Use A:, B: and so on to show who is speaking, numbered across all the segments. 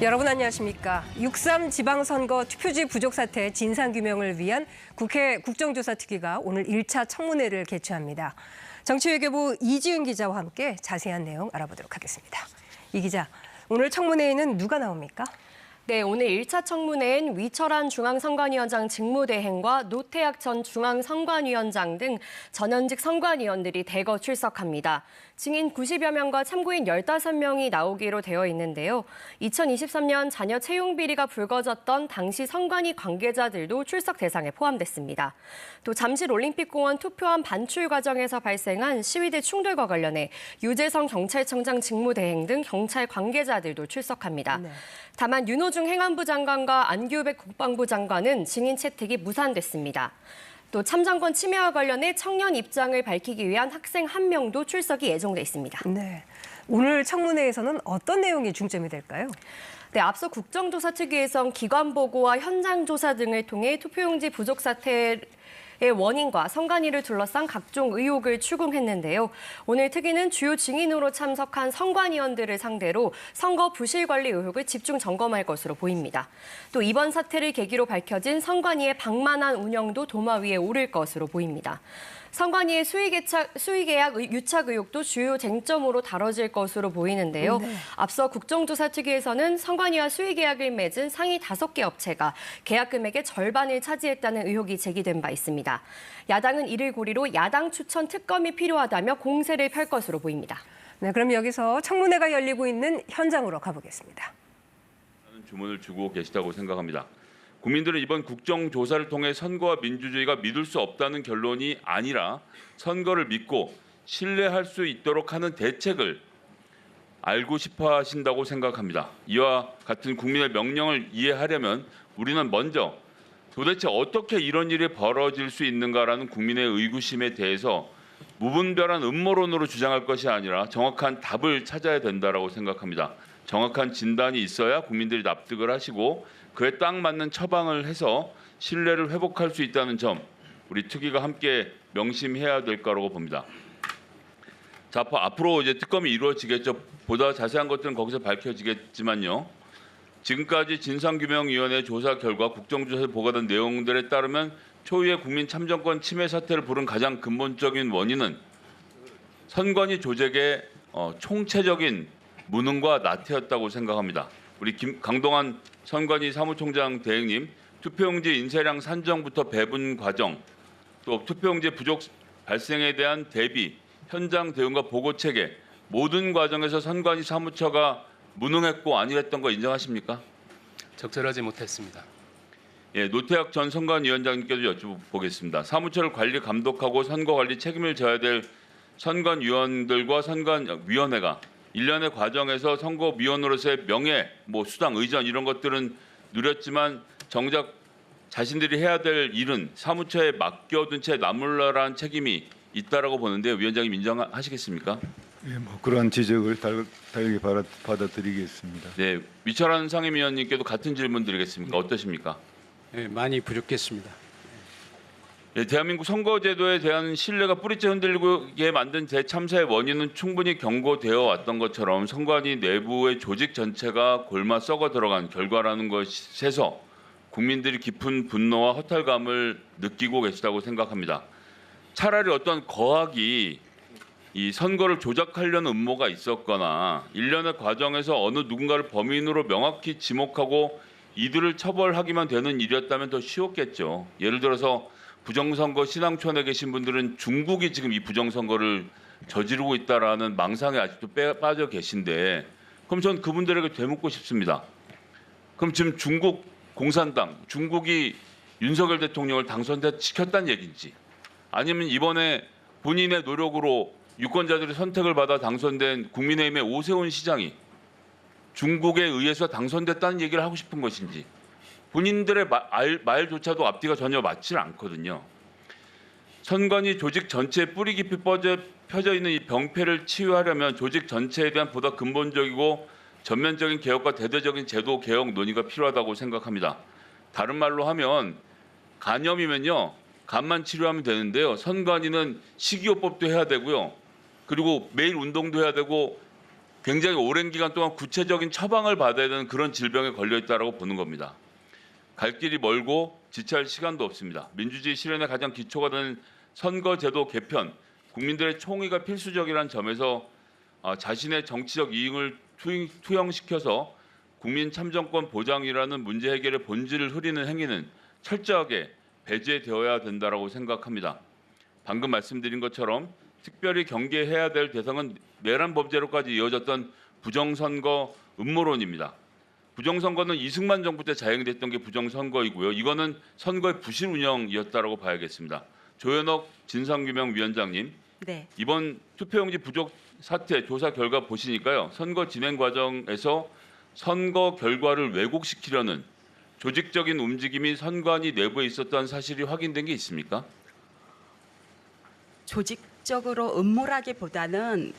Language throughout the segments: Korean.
A: 여러분 안녕하십니까. 6.3 지방선거 투표지 부족 사태 진상규명을 위한 국회 국정조사특위가 오늘 1차 청문회를 개최합니다. 정치외교부 이지은 기자와 함께 자세한 내용 알아보도록 하겠습니다. 이 기자, 오늘 청문회에는 누가 나옵니까?
B: 네, 오늘 1차 청문회엔 위철한 중앙선관위원장 직무대행과 노태학 전 중앙선관위원장 등 전현직 선관위원들이 대거 출석합니다. 증인 90여 명과 참고인 15명이 나오기로 되어 있는데요. 2023년 자녀 채용 비리가 불거졌던 당시 선관위 관계자들도 출석 대상에 포함됐습니다. 또 잠실 올림픽공원 투표함 반출 과정에서 발생한 시위대 충돌과 관련해 유재성 경찰청장 직무대행 등 경찰 관계자들도 출석합니다.
A: 네.
B: 다만 윤호중 행안부 장관과 안규백 국방부 장관은 증인 채택이 무산됐습니다. 또 참정권 침해와 관련해 청년 입장을 밝히기 위한 학생 1명도 출석이 예정돼 있습니다.
A: 네. 오늘 청문회에서는 어떤 내용이 중점이 될까요?
B: 네, 앞서 국정조사특위에선 기관 보고와 현장 조사 등을 통해 투표용지 부족 사태의 원인과 선관위를 둘러싼 각종 의혹을 추궁했는데요. 오늘 특위는 주요 증인으로 참석한 선관위원들을 상대로 선거 부실 관리 의혹을 집중 점검할 것으로 보입니다. 또 이번 사태를 계기로 밝혀진 선관위의 방만한 운영도 도마 위에 오를 것으로 보입니다. 선관위의 수의계약 유착 의혹도 주요 쟁점으로 다뤄질 것으로 보이는데요.
A: 네.
B: 앞서 국정조사특위에서는 선관위와 수의계약을 맺은 상위 5개 업체가 계약 금액의 절반을 차지했다는 의혹이 제기된 바 있습니다. 야당은 이를 고리로 야당 추천 특검이 필요하다며 공세를 펼 것으로 보입니다.
A: 네, 그럼 여기서 청문회가 열리고 있는 현장으로 가보겠습니다.
C: 주문을 주고 계시다고 생각합니다. 국민들은 이번 국정조사를 통해 선거와 민주주의가 믿을 수 없다는 결론이 아니라 선거를 믿고 신뢰할 수 있도록 하는 대책을 알고 싶어 하신다고 생각합니다. 이와 같은 국민의 명령을 이해하려면 우리는 먼저 도대체 어떻게 이런 일이 벌어질 수 있는가라는 국민의 의구심에 대해서 무분별한 음모론으로 주장할 것이 아니라 정확한 답을 찾아야 된다고 생각합니다. 정확한 진단이 있어야 국민들이 납득을 하시고 그에 딱 맞는 처방을 해서 신뢰를 회복할 수 있다는 점 우리 특위가 함께 명심해야 될 거라고 봅니다. 자, 앞으로 이제 특검이 이루어지겠죠. 보다 자세한 것들은 거기서 밝혀지겠지만요. 지금까지 진상규명위원회 조사 결과 국정조사에 보고된 내용들에 따르면 초유의 국민 참정권 침해 사태를 부른 가장 근본적인 원인은 선관위 조직의 총체적인 무능과 나태였다고 생각합니다. 우리 강동원 선관위 사무총장 대행님, 투표용지 인쇄량 산정부터 배분 과정, 또 투표용지 부족 발생에 대한 대비, 현장 대응과 보고 체계, 모든 과정에서 선관위 사무처가 무능했고 안일했던 거 인정하십니까?
D: 적절하지 못했습니다.
C: 예, 노태학 전 선관위원장님께도 여쭤보겠습니다. 사무처를 관리 감독하고 선거 관리 책임을 져야 될 선관위원들과 선관위원회가 일련의 과정에서 선거위원으로서의 명예, 수당, 의전 이런 것들은 누렸지만 정작 자신들이 해야 될 일은 사무처에 맡겨둔 채 나몰라라는 책임이 있다라고 보는데 위원장님 인정하시겠습니까?
E: 예, 그러한 지적을 당연히 받아들이겠습니다.
C: 네, 위철한 상임위원님께도 같은 질문 드리겠습니까? 어떠십니까?
D: 네, 많이 부족했습니다.
C: 예, 대한민국 선거제도에 대한 신뢰가 뿌리째 흔들리게 만든 대참사의 원인은 충분히 경고되어 왔던 것처럼 선관위 내부의 조직 전체가 골마 썩어 들어간 결과라는 것에서 국민들이 깊은 분노와 허탈감을 느끼고 계시다고 생각합니다. 차라리 어떤 거학이 이 선거를 조작하려는 음모가 있었거나 일련의 과정에서 어느 누군가를 범인으로 명확히 지목하고 이들을 처벌하기만 되는 일이었다면 더 쉬웠겠죠. 예를 들어서 부정선거 신앙촌에 계신 분들은 중국이 지금 이 부정선거를 저지르고 있다라는 망상에 아직도 빠져 계신데 그럼 전 그분들에게 되묻고 싶습니다. 그럼 지금 중국 공산당, 중국이 윤석열 대통령을 당선시켰다는 얘기인지 아니면 이번에 본인의 노력으로 유권자들의 선택을 받아 당선된 국민의힘의 오세훈 시장이 중국에 의해서 당선됐다는 얘기를 하고 싶은 것인지 본인들의 말조차도 앞뒤가 전혀 맞지 않거든요. 선관위 조직 전체에 뿌리 깊이 펴져 있는 이 병폐를 치유하려면 조직 전체에 대한 보다 근본적이고 전면적인 개혁과 대대적인 제도 개혁 논의가 필요하다고 생각합니다. 다른 말로 하면 간염이면요. 간만 치료하면 되는데요. 선관위는 식이요법도 해야 되고요. 그리고 매일 운동도 해야 되고 굉장히 오랜 기간 동안 구체적인 처방을 받아야 되는 그런 질병에 걸려 있다라고 보는 겁니다. 갈 길이 멀고 지체할 시간도 없습니다. 민주주의 실현의 가장 기초가 되는 선거제도 개편, 국민들의 총의가 필수적이라는 점에서 자신의 정치적 이익을 투영시켜서 국민 참정권 보장이라는 문제 해결의 본질을 흐리는 행위는 철저하게 배제되어야 된다고 생각합니다. 방금 말씀드린 것처럼 특별히 경계해야 될 대상은 내란 범죄로까지 이어졌던 부정선거 음모론입니다. 부정선거는 이승만 정부 때 자행됐던 게 부정선거이고요. 이거는 선거의 부실 운영이었다고 봐야겠습니다. 조현옥 진상규명위원장님,
F: 네.
C: 이번 투표용지 부족 사태 조사 결과 보시니까요. 선거 진행 과정에서 선거 결과를 왜곡시키려는 조직적인 움직임이 선관위 내부에 있었다는 사실이 확인된 게 있습니까?
F: 조직적으로 음모라기보다는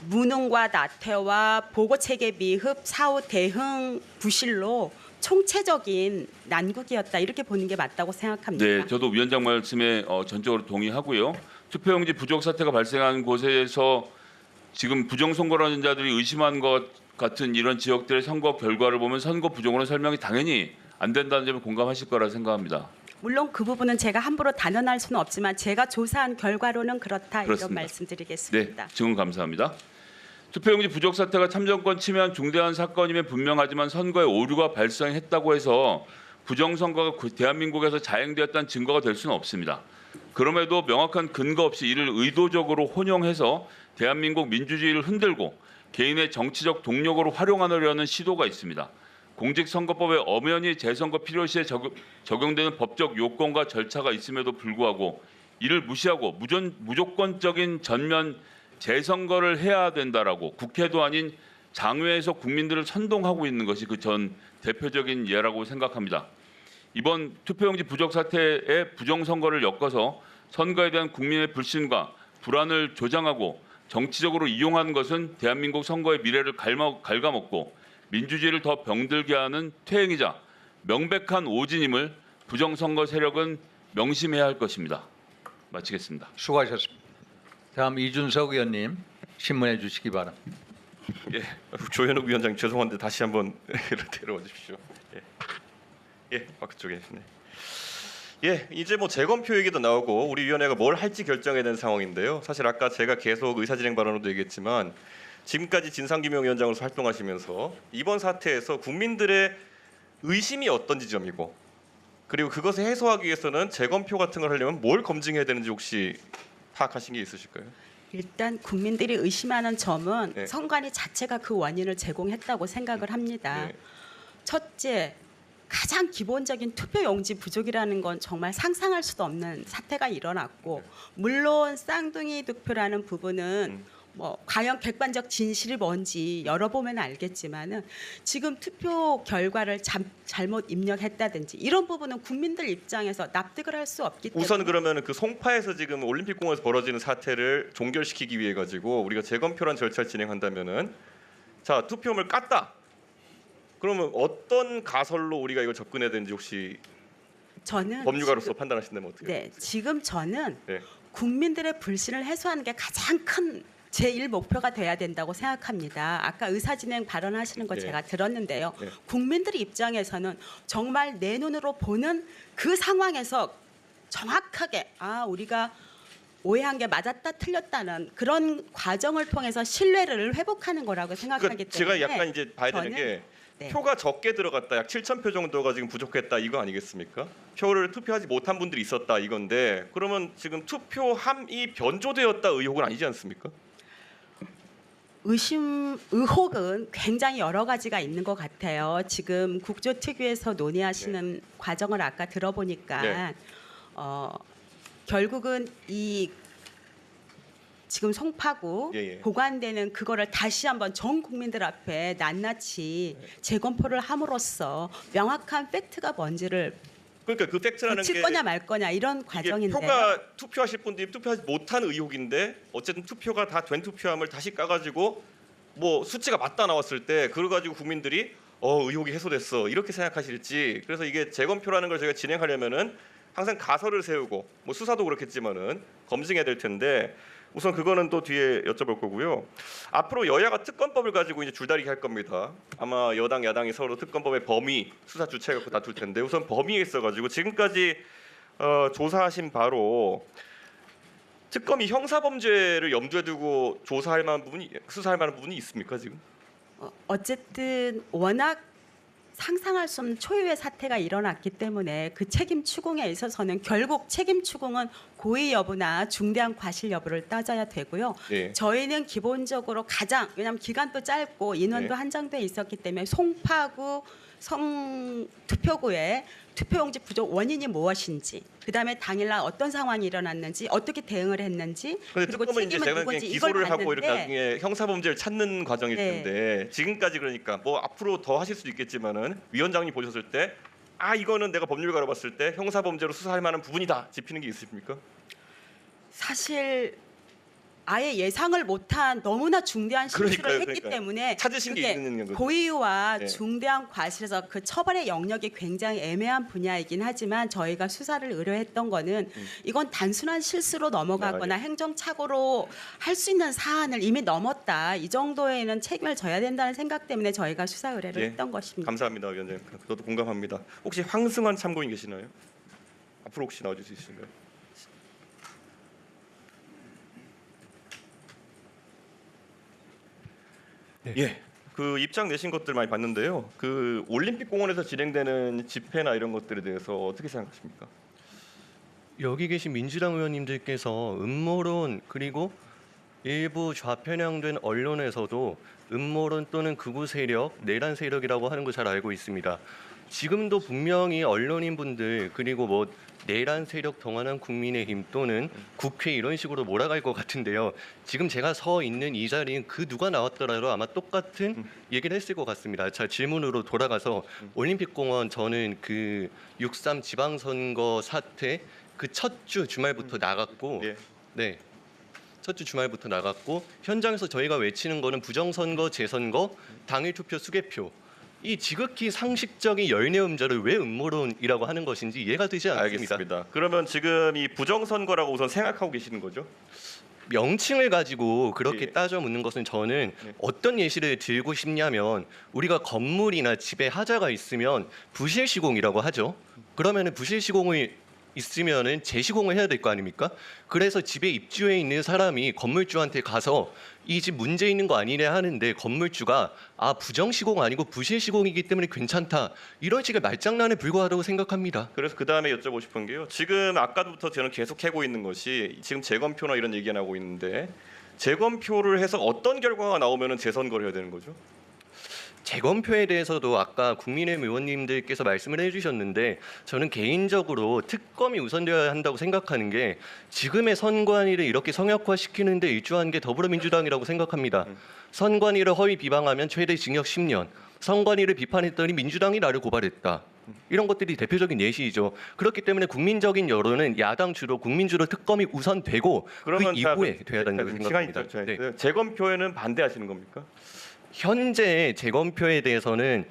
F: 무능과 나태와 보고체계 미흡, 사후 대응 부실로 총체적인 난국이었다 이렇게 보는 게 맞다고 생각합니다.
C: 네, 저도 위원장 말씀에 전적으로 동의하고요. 투표용지 부족 사태가 발생한 곳에서 지금 부정선거라는 자들이 의심한 것 같은 이런 지역들의 선거 결과를 보면 선거 부정으로 설명이 당연히 안 된다는 점에 공감하실 거라 생각합니다.
F: 물론 그 부분은 제가 함부로 단언할 수는 없지만 제가 조사한 결과로는 그렇다 이런
C: 그렇습니다.
F: 말씀드리겠습니다.
C: 네, 지금 감사합니다. 투표용지 부족 사태가 참정권 침해한 중대한 사건임에 분명하지만 선거에 오류가 발생했다고 해서 부정선거가 대한민국에서 자행되었다는 증거가 될 수는 없습니다. 그럼에도 명확한 근거 없이 이를 의도적으로 혼용해서 대한민국 민주주의를 흔들고 개인의 정치적 동력으로 활용하려는 시도가 있습니다. 공직선거법에 엄연히 재선거 필요시에 적용되는 법적 요건과 절차가 있음에도 불구하고 이를 무시하고 무조건적인 전면 재선거를 해야 된다라고 국회도 아닌 장외에서 국민들을 선동하고 있는 것이 그 전 대표적인 예라고 생각합니다. 이번 투표용지 부족 사태에 부정선거를 엮어서 선거에 대한 국민의 불신과 불안을 조장하고 정치적으로 이용한 것은 대한민국 선거의 미래를 갉아먹고 민주주의를 더 병들게 하는 퇴행이자 명백한 오진임을 부정선거 세력은 명심해야 할 것입니다. 마치겠습니다.
G: 수고하셨습니다. 다음 이준석 의원님 신문해 주시기 바랍니다.
H: 예, 조현욱 위원장 죄송한데 다시 한번 데려와 주십시오. 그쪽에. 네. 예, 이제 뭐 재검표 얘기도 나오고 우리 위원회가 뭘 할지 결정해야 되는 상황인데요. 사실 아까 제가 계속 의사진행 발언으로도 얘기했지만 지금까지 진상규명위원장으로서 활동하시면서 이번 사태에서 국민들의 의심이 어떤 지점이고 그리고 그것을 해소하기 위해서는 재검표 같은 걸 하려면 뭘 검증해야 되는지 혹시 파악하신 게 있으실까요?
F: 일단 국민들이 의심하는 점은
H: 네.
F: 선관위 자체가 그 원인을 제공했다고 생각을 합니다.
H: 네.
F: 첫째, 가장 기본적인 투표용지 부족이라는 건 정말 상상할 수도 없는 사태가 일어났고 물론 쌍둥이 득표라는 부분은 뭐 과연 객관적 진실이 뭔지 열어보면 알겠지만은 지금 투표 결과를 잘못 입력했다든지 이런 부분은 국민들 입장에서 납득을 할 수 없기 때문에
H: 우선 그러면 그 송파에서 지금 올림픽공원에서 벌어지는 사태를 종결시키기 위해 가지고 우리가 재검표란 절차를 진행한다면은 자 투표용을 깠다. 그러면 어떤 가설로 우리가 이걸 접근해야 되는지 혹시
F: 저는
H: 법률가로서 판단하신다면 어떻게?
F: 네, 지금 저는
H: 네.
F: 국민들의 불신을 해소하는 게 가장 큰 제1 목표가 돼야 된다고 생각합니다. 아까 의사진행 발언하시는 거
H: 네.
F: 제가 들었는데요.
H: 네.
F: 국민들 입장에서는 정말 내 눈으로 보는 그 상황에서 정확하게 우리가 오해한 게 맞았다 틀렸다는 그런 과정을 통해서 신뢰를 회복하는 거라고 생각하기
H: 그러니까
F: 때문에
H: 제가 약간 이제 봐야 되는
F: 저는
H: 게
F: 네.
H: 표가 적게 들어갔다. 약 7,000표 정도가 지금 부족했다. 이거 아니겠습니까? 표를 투표하지 못한 분들이 있었다 이건데 그러면 지금 투표함이 변조되었다 의혹은 아니지 않습니까?
F: 의혹은 굉장히 여러 가지가 있는 것 같아요. 지금 국조특위에서 논의하시는 과정을 아까 들어보니까
H: 네.
F: 결국은 이 지금 송파구
H: 예.
F: 보관되는 그거를 다시 한번 전 국민들 앞에 낱낱이 재검표를 함으로써 명확한 팩트가 뭔지를
H: 그러니까 그 팩트라는
F: 고칠
H: 게
F: 거냐 말 거냐 이런
H: 이게
F: 과정인데요.
H: 표가 투표하실 분들이 투표하지 못한 의혹인데 어쨌든 투표가 다 된 투표함을 다시 까가지고 뭐 수치가 맞다 나왔을 때 그걸 가지고 국민들이 의혹이 해소됐어 이렇게 생각하실지 그래서 이게 재검표라는 걸 저희가 진행하려면은 항상 가설을 세우고 뭐 수사도 그렇겠지만은 검증해야 될 텐데 우선 그거는 또 뒤에 여쭤볼 거고요. 앞으로 여야가 특검법을 가지고 이제 줄다리기 할 겁니다. 아마 여당 야당이 서로 특검법의 범위, 수사 주체 갖고 다툴 텐데 우선 범위에 있어가지고 지금까지 조사하신 바로 특검이 형사범죄를 염두에 두고 조사할 만한 부분이 수사할 만한 부분이 있습니까 지금?
F: 어쨌든 워낙 상상할 수 없는 초유의 사태가 일어났기 때문에 그 책임 추궁에 있어서는 결국 책임 추궁은 고의 여부나 중대한 과실 여부를 따져야 되고요.
H: 예.
F: 저희는 기본적으로 가장 왜냐하면 기간도 짧고 인원도
H: 예.
F: 한정돼 있었기 때문에 송파구 투표구에 투표용지 부족 원인이 무엇인지, 그다음에 당일날 어떤 상황이 일어났는지, 어떻게 대응을 했는지,
H: 근데
F: 그리고
H: 특검은 이제
F: 책임은
H: 제가
F: 누군지
H: 기소를
F: 이걸
H: 하고 이렇게
F: 봤는데
H: 나중에 형사범죄를 찾는 과정일
F: 네.
H: 텐데 지금까지 그러니까 뭐 앞으로 더 하실 수도 있겠지만은 위원장님 보셨을 때 이거는 내가 법률가로 봤을 때 형사범죄로 수사할 만한 부분이다 짚히는 게 있으십니까?
F: 사실 아예 예상을 못한 너무나 중대한 실수를
H: 그러니까요,
F: 했기
H: 그러니까요.
F: 때문에
H: 찾으신 게
F: 그게
H: 있는 거죠.
F: 고의와
H: 네.
F: 중대한 과실에서 그 처벌의 영역이 굉장히 애매한 분야이긴 하지만 저희가 수사를 의뢰했던 거는 이건 단순한 실수로 넘어가거나 행정착오로 할 수 있는 사안을 이미 넘었다. 이 정도에는 책임을 져야 된다는 생각 때문에 저희가 수사 의뢰를
H: 예.
F: 했던 것입니다.
H: 감사합니다, 위원장님. 저도 공감합니다. 혹시 황승환 참고인 계시나요? 앞으로 혹시 나와주실 수 있을까요? 예. 그 입장 내신 것들 많이 봤는데요. 그 올림픽 공원에서 진행되는 집회나 이런 것들에 대해서 어떻게 생각하십니까?
I: 여기 계신 민주당 의원님들께서 음모론 그리고 일부 좌편향된 언론에서도 음모론 또는 극우 세력, 내란 세력이라고 하는 거 잘 알고 있습니다. 지금도 분명히 언론인분들 그리고 뭐 내란 세력 동원한 국민의힘 또는 국회 이런 식으로 몰아갈 것 같은데요. 지금 제가 서 있는 이 자리는 그 누가 나왔더라도 아마 똑같은 얘기를 했을 것 같습니다. 자, 질문으로 돌아가서 올림픽공원 저는 그 6.3 지방선거 사태 그 첫 주 주말부터 나갔고
H: 예.
I: 네. 첫 주 주말부터 나갔고 현장에서 저희가 외치는 거는 부정선거, 재선거, 당일 투표 수개표 이 지극히 상식적인 열내 음자를 왜 음모론이라고 하는 것인지 이해가 되지 않습니다.
H: 알겠습니다. 그러면 지금 이 부정선거라고 우선 생각하고 계시는 거죠?
I: 명칭을 가지고 그렇게
H: 예.
I: 따져 묻는 것은 저는
H: 예.
I: 어떤 예시를 들고 싶냐면 우리가 건물이나 집에 하자가 있으면 부실 시공이라고 하죠. 그러면은 부실 시공을 있으면은 재시공을 해야 될 거 아닙니까? 그래서 집에 입주해 있는 사람이 건물주한테 가서 이 집 문제 있는 거 아니냐 하는데 건물주가 부정 시공 아니고 부실 시공이기 때문에 괜찮다 이런 식의 말장난에 불과하다고 생각합니다.
H: 그래서 그 다음에 여쭤보고 싶은 게요. 지금 아까부터 저는 계속 해고 있는 것이 지금 재검표나 이런 얘기가 나오고 있는데 재검표를 해서 어떤 결과가 나오면은 재선거를 해야 되는 거죠?
I: 재검표에 대해서도 아까 국민의힘 의원님들께서 말씀을 해주셨는데 저는 개인적으로 특검이 우선되어야 한다고 생각하는 게 지금의 선관위를 이렇게 성역화시키는 데 일조한 게 더불어민주당이라고 생각합니다. 선관위를 허위 비방하면 최대 징역 10년, 선관위를 비판했더니 민주당이 나를 고발했다. 이런 것들이 대표적인 예시이죠. 그렇기 때문에 국민적인 여론은 야당 주로 국민 주로 특검이 우선되고 그 이후에 돼야 된다고 생각합니다. 네.
H: 재검표에는 반대하시는 겁니까?
I: 현재 재검표에 대해서는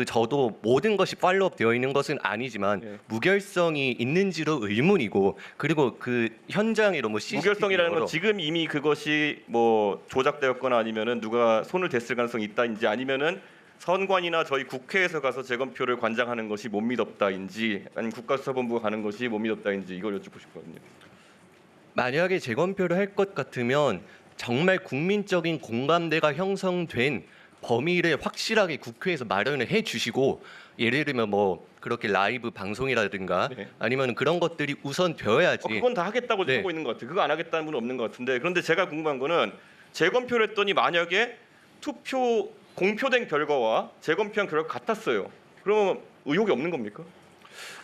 I: 저도 모든 것이 팔로업 되어 있는 것은 아니지만
H: 예.
I: 무결성이 있는지도 의문이고 그리고 그 현장으로 뭐
H: 무결성이라는 건
I: CCTV
H: 지금 이미 그것이 뭐 조작되었거나 아니면은 누가 손을 댔을 가능성이 있다인지 아니면은 선관위나 저희 국회에서 가서 재검표를 관장하는 것이 못 믿었다인지 아니면 국가수사본부가 가는 것이 못 믿었다인지 이걸 여쭙고 싶거든요.
I: 만약에 재검표를 할 것 같으면 정말 국민적인 공감대가 형성된 범위를 확실하게 국회에서 마련을 해주시고 예를 들면 뭐 그렇게 라이브 방송이라든가
H: 네.
I: 아니면 그런 것들이 우선 되어야지.
H: 그건 다 하겠다고
I: 네.
H: 하고 있는 것 같아요. 그거 안 하겠다는 분은 없는 것 같은데 그런데 제가 궁금한 거는 재검표를 했더니 만약에 투표 공표된 결과와 재검표한 결과 같았어요. 그러면 의혹이 없는 겁니까?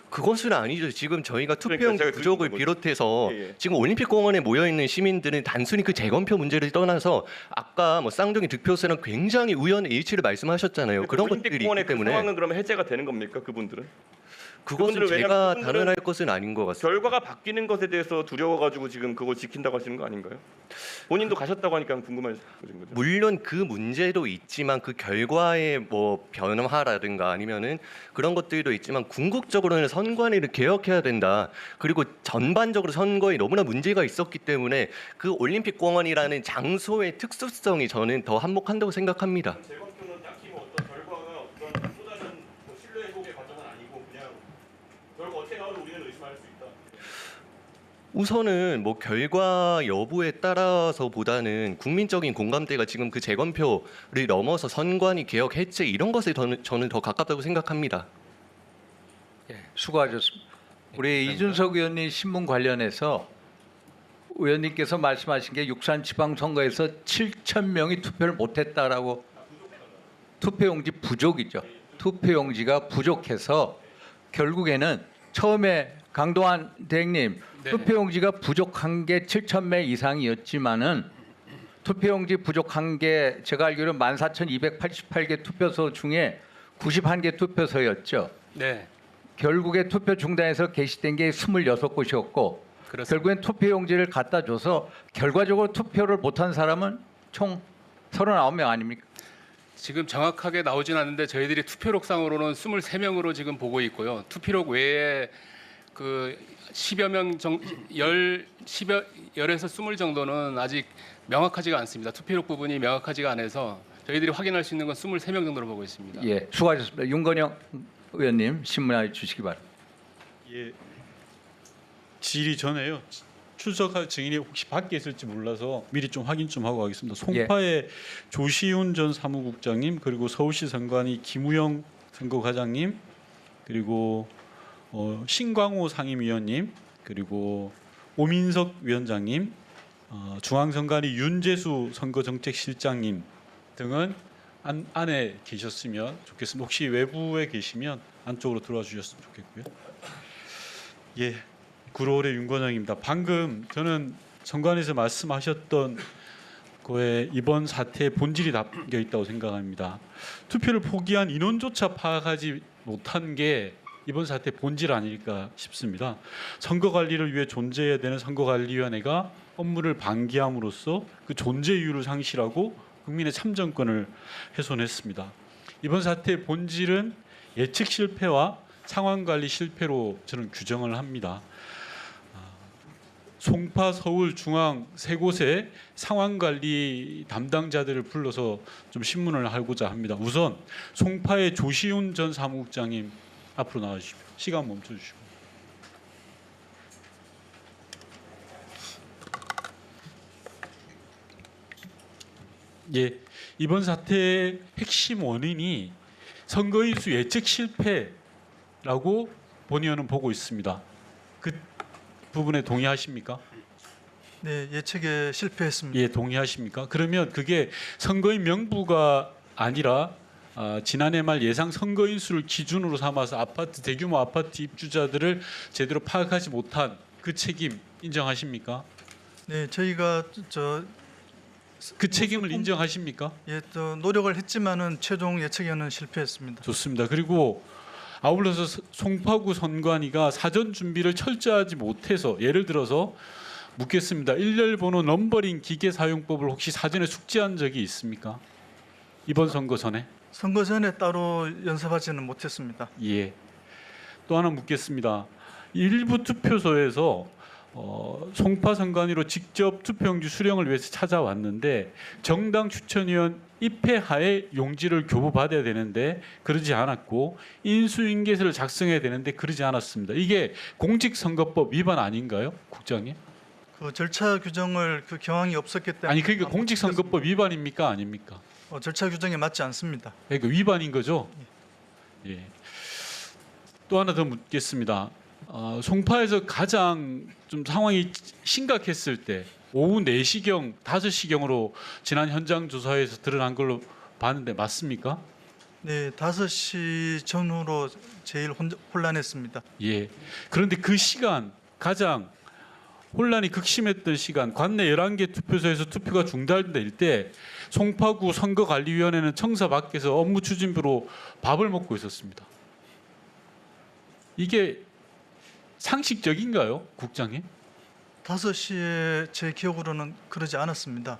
I: 그것은 아니죠. 지금 저희가
H: 그러니까
I: 투표용
H: 제가
I: 부족을
H: 듣는 거죠.
I: 비롯해서
H: 예, 예.
I: 지금 올림픽공원에 모여 있는 시민들은 단순히 그 재검표 문제를 떠나서 아까 뭐 쌍둥이 득표수는 굉장히 우연의 일치를 말씀하셨잖아요. 그런 것들이
H: 올림픽공원의
I: 있기
H: 그
I: 때문에
H: 상황은 그러면 해제가 되는 겁니까? 그분들은?
I: 그것은
H: 그분들은
I: 제가
H: 왜냐면 그분들은
I: 단언할 것은 아닌 것 같습니다.
H: 결과가 바뀌는 것에 대해서 두려워가지고 지금 그걸 지킨다고 하시는 거 아닌가요? 본인도 가셨다고 하니까 궁금한 거죠.
I: 물론 그 문제도 있지만 그 결과의 뭐 변화라든가 아니면은 그런 것들도 있지만 궁극적으로는 선관위를 개혁해야 된다. 그리고 전반적으로 선거에 너무나 문제가 있었기 때문에 그 올림픽 공원이라는 장소의 특수성이 저는 더 한몫한다고 생각합니다.
H: 재검표는 딱히 뭐 어떤 결과가 어떤 또 다른 뭐 신뢰 회복의 과정은 아니고 그냥 결과 어떻게 나오든 우리는 의심할 수 있다.
I: 우선은 뭐 결과 여부에 따라서보다는 국민적인 공감대가 지금 그 재검표를 넘어서 선관위 개혁 해체 이런 것에 저는 더 가깝다고 생각합니다.
G: 예, 수고하셨습니다. 우리 이준석 의원님 신문 관련해서 의원님께서 말씀하신 게 육산 지방선거에서 7천 명이 투표를 못했다라고 투표용지 부족이죠. 투표용지가 부족해서 결국에는 처음에 강동원 대행님 투표용지가 부족한 게 7천 매 이상이었지만은 투표용지 부족한 게 제가 알기로 14,288개 투표소 중에 91개 투표소였죠.
D: 네,
G: 결국에 투표 중단해서 게시된 게 26곳이었고
D: 그렇습니다.
G: 결국엔 투표용지를 갖다 줘서 결과적으로 투표를 못한 사람은 총 39명 아닙니까?
D: 지금 정확하게 나오진 않는데 저희들이 투표록상으로는 23명으로 지금 보고 있고요. 투표록 외에 그 10여 명 정도, 10에서 20 정도는 아직 명확하지가 않습니다. 투표록 부분이 명확하지가 않아서 저희들이 확인할 수 있는 건 23명 정도로 보고 있습니다.
G: 예, 수고하셨습니다. 윤건영 의원님 신문하여 주시기 바랍니다.
J: 예, 질의 전에요. 출석할 증인이 혹시 밖에 있을지 몰라서 미리 좀 확인 좀 하고 가겠습니다. 송파의 조시훈 전 사무국장님, 그리고 서울시 선관위 김우영 선거과장님, 그리고 신광호 상임위원님, 그리고 오민석 위원장님, 중앙선관위 윤재수 선거정책실장님 등은 안에 계셨으면 좋겠습니다. 혹시 외부에 계시면 안쪽으로 들어와 주셨으면 좋겠고요. 예, 구로울의 윤건영입니다. 방금 저는 선관위에서 말씀하셨던 거에 이번 사태의 본질이 담겨 있다고 생각합니다. 투표를 포기한 인원조차 파악하지 못한 게 이번 사태의 본질 아닐까 싶습니다. 선거관리를 위해 존재해야 되는 선거관리위원회가 업무를 방기함으로써 그 존재 이유를 상실하고 국민의 참정권을 훼손했습니다. 이번 사태의 본질은 예측 실패와 상황관리 실패로 저는 규정을 합니다. 송파, 서울, 중앙 세 곳의 상황관리 담당자들을 불러서 좀 신문을 하고자 합니다. 우선 송파의 조시훈 전 사무국장님 앞으로 나와주십시오. 시간 멈춰주시고. 예, 이번 사태의 핵심 원인이 선거인수 예측 실패라고 본의원은 보고 있습니다. 그 부분에 동의하십니까?
K: 네, 예측에 실패했습니다.
J: 예, 동의하십니까? 그러면 그게 선거인 명부가 아니라 지난해 말 예상 선거인 수를 기준으로 삼아서 대규모 아파트 입주자들을 제대로 파악하지 못한 그 책임 인정하십니까?
K: 네, 저희가
J: 그 책임을 인정하십니까?
K: 예, 또 노력을 했지만은 최종 예측에는 실패했습니다.
J: 좋습니다. 그리고 아울러서 송파구 선관위가 사전 준비를 철저하지 못해서, 예를 들어서 묻겠습니다. 일렬 번호 넘버링 기계 사용법을 혹시 사전에 숙지한 적이 있습니까? 이번 선거 전에?
K: 선거 전에 따로 연습하지는 못했습니다.
J: 예. 또 하나 묻겠습니다. 일부 투표소에서 송파 선관위로 직접 투표용지 수령을 위해서 찾아왔는데 정당 추천위원 입회하에 용지를 교부받아야 되는데 그러지 않았고 인수인계서를 작성해야 되는데 그러지 않았습니다. 이게 공직선거법 위반 아닌가요, 국장님?
K: 그 절차 규정을 그 경황이 없었기 때문에
J: 아니 그러니까 공직선거법 위반입니까, 아닙니까?
K: 절차 규정에 맞지 않습니다.
J: 그러니까 위반인 거죠. 예. 또 하나 더 묻겠습니다. 송파에서 가장 좀 상황이 심각했을 때 오후 4시경, 5시경으로 지난 현장 조사에서 드러난 걸로 봤는데 맞습니까?
K: 네, 5시 전후로 제일 혼란했습니다.
J: 예. 그런데 그 시간 가장 혼란이 극심했던 시간, 관내 11개 투표소에서 투표가 중단될 때 송파구 선거관리위원회는 청사 밖에서 업무 추진부로 밥을 먹고 있었습니다. 이게 상식적인가요, 국장님?
K: 5시에 제 기억으로는 그러지 않았습니다.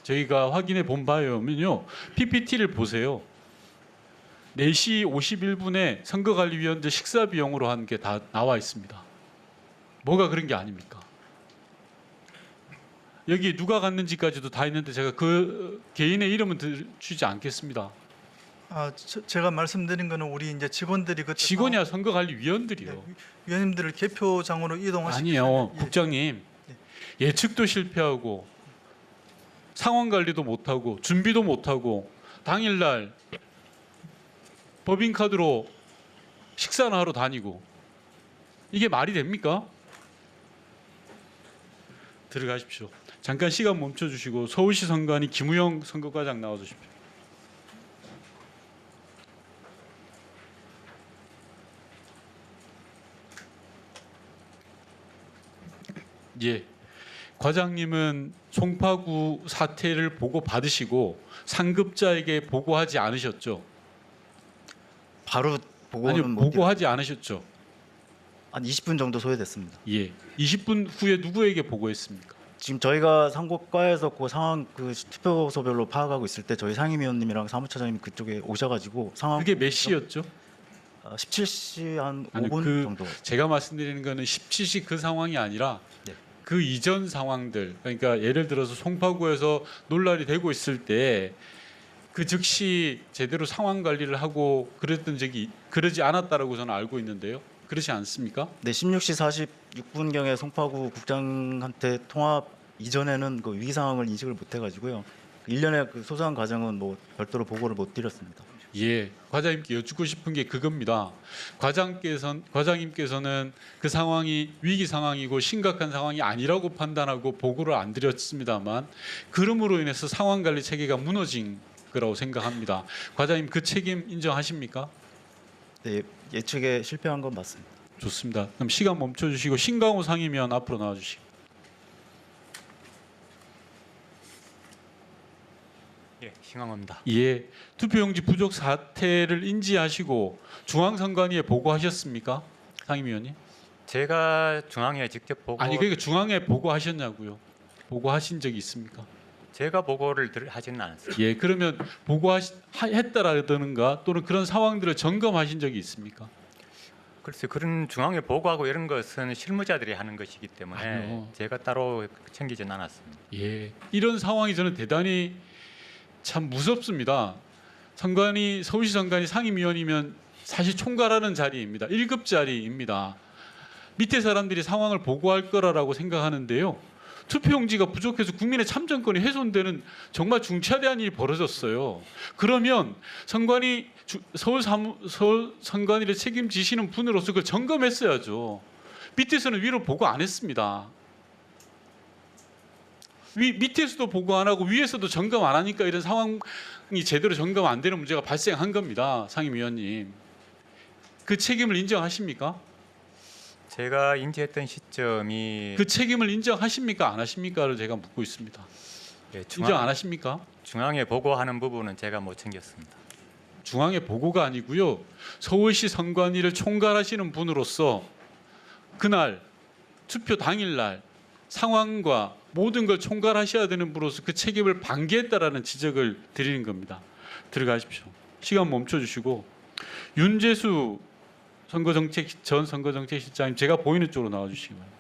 J: 저희가 확인해 본 바에 의하면요. PPT를 보세요. 4시 51분에 선거관리위원들 식사 비용으로 한 게 다 나와 있습니다. 뭐가 그런 게 아닙니까? 여기 누가 갔는지까지도 다 있는데 제가 그 개인의 이름은 주지 않겠습니다.
K: 제가 말씀드린 거는 우리 이제 직원들이 그때
J: 직원이야 선거관리위원들이요.
K: 위원님들을 개표장으로 이동하시기
J: 아니요,
K: 전에,
J: 국장님. 예측도 실패하고 상황 관리도 못하고 준비도 못하고 당일날 법인카드로 식사나 하러 다니고 이게 말이 됩니까? 들어가십시오. 잠깐 시간 멈춰주시고 서울시 선관위 김우영 선거과장 나와주십시오. 예, 과장님은 송파구 사태를 보고 받으시고 상급자에게 보고하지 않으셨죠?
L: 바로 보고는
J: 아니요, 보고하지 않으셨죠?
L: 한 20분 정도 소요됐습니다.
J: 예, 20분 후에 누구에게 보고했습니까?
L: 지금 저희가 선거과에서 그 상황 그 투표소별로 파악하고 있을 때 저희 상임위원님이랑 사무처장님 그쪽에 오셔가지고 상황
J: 그게 몇 시였죠?
L: 17시 한
J: 아니,
L: 5분 정도.
J: 제가 말씀드리는 거는 17시 그 상황이 아니라
L: 네.
J: 그 이전 상황들, 그러니까 예를 들어서 송파구에서 논란이 되고 있을 때 그 즉시 제대로 상황 관리를 하고 그랬던 적이 그러지 않았다라고 저는 알고 있는데요. 그렇지 않습니까?
L: 네, 16시 46분경에 송파구 국장한테 통화 이전에는 그 위기 상황을 인식을 못 해가지고요. 일련의 그 소소한 과정은 뭐 별도로 보고를 못 드렸습니다.
J: 예, 과장님께 여쭙고 싶은 게 그겁니다. 과장님께서는 그 상황이 위기 상황이고 심각한 상황이 아니라고 판단하고 보고를 안 드렸습니다만 그럼으로 인해서 상황 관리 체계가 무너진 거라고 생각합니다. 과장님 그 책임 인정하십니까?
L: 네, 예측에 실패한 건 맞습니다.
J: 좋습니다. 그럼 시간 멈춰주시고 신강호 상임위원 앞으로 나와주시고.
M: 예, 신강호입니다.
J: 예, 투표용지 부족 사태를 인지하시고 중앙선관위에 보고하셨습니까, 상임위원님?
M: 제가 중앙에 직접 보고
J: 아니 그러니까 중앙에 보고하셨냐고요? 보고하신 적이 있습니까?
M: 제가 보고를 하지는 않았습니다.
J: 예, 그러면 보고했다라든가 또는 그런 상황들을 점검하신 적이 있습니까?
M: 글쎄 그런 중앙에 보고하고 이런 것은 실무자들이 하는 것이기 때문에
J: 아니요.
M: 제가 따로 챙기진 않았습니다.
J: 예, 이런 상황이 저는 대단히 참 무섭습니다. 서울시 선관위 상임위원이면 사실 총괄하는 자리입니다. 1급 자리입니다. 밑에 사람들이 상황을 보고할 거라고 생각하는데요. 투표용지가 부족해서 국민의 참정권이 훼손되는 정말 중차대한 일이 벌어졌어요. 그러면 서울 선관위를 책임지시는 분으로서 그걸 점검했어야죠. 밑에서는 위로 보고 안 했습니다. 밑에서도 보고 안 하고 위에서도 점검 안 하니까 이런 상황이 제대로 점검 안 되는 문제가 발생한 겁니다. 상임위원님. 그 책임을 인정하십니까?
M: 제가 인지했던 시점이
J: 그 책임을 인정하십니까? 안 하십니까를 제가 묻고 있습니다.
M: 예,
J: 인정 안 하십니까?
M: 중앙에 보고하는 부분은 제가 못 챙겼습니다.
J: 중앙의 보고가 아니고요. 서울시 선관위를 총괄하시는 분으로서 그날 투표 당일날 상황과 모든 걸 총괄하셔야 되는 분으로서 그 책임을 방기했다라는 지적을 드리는 겁니다. 들어가십시오. 시간 멈춰주시고 윤재수 전 선거정책실장님 제가 보이는 쪽으로 나와주시기 바랍니다.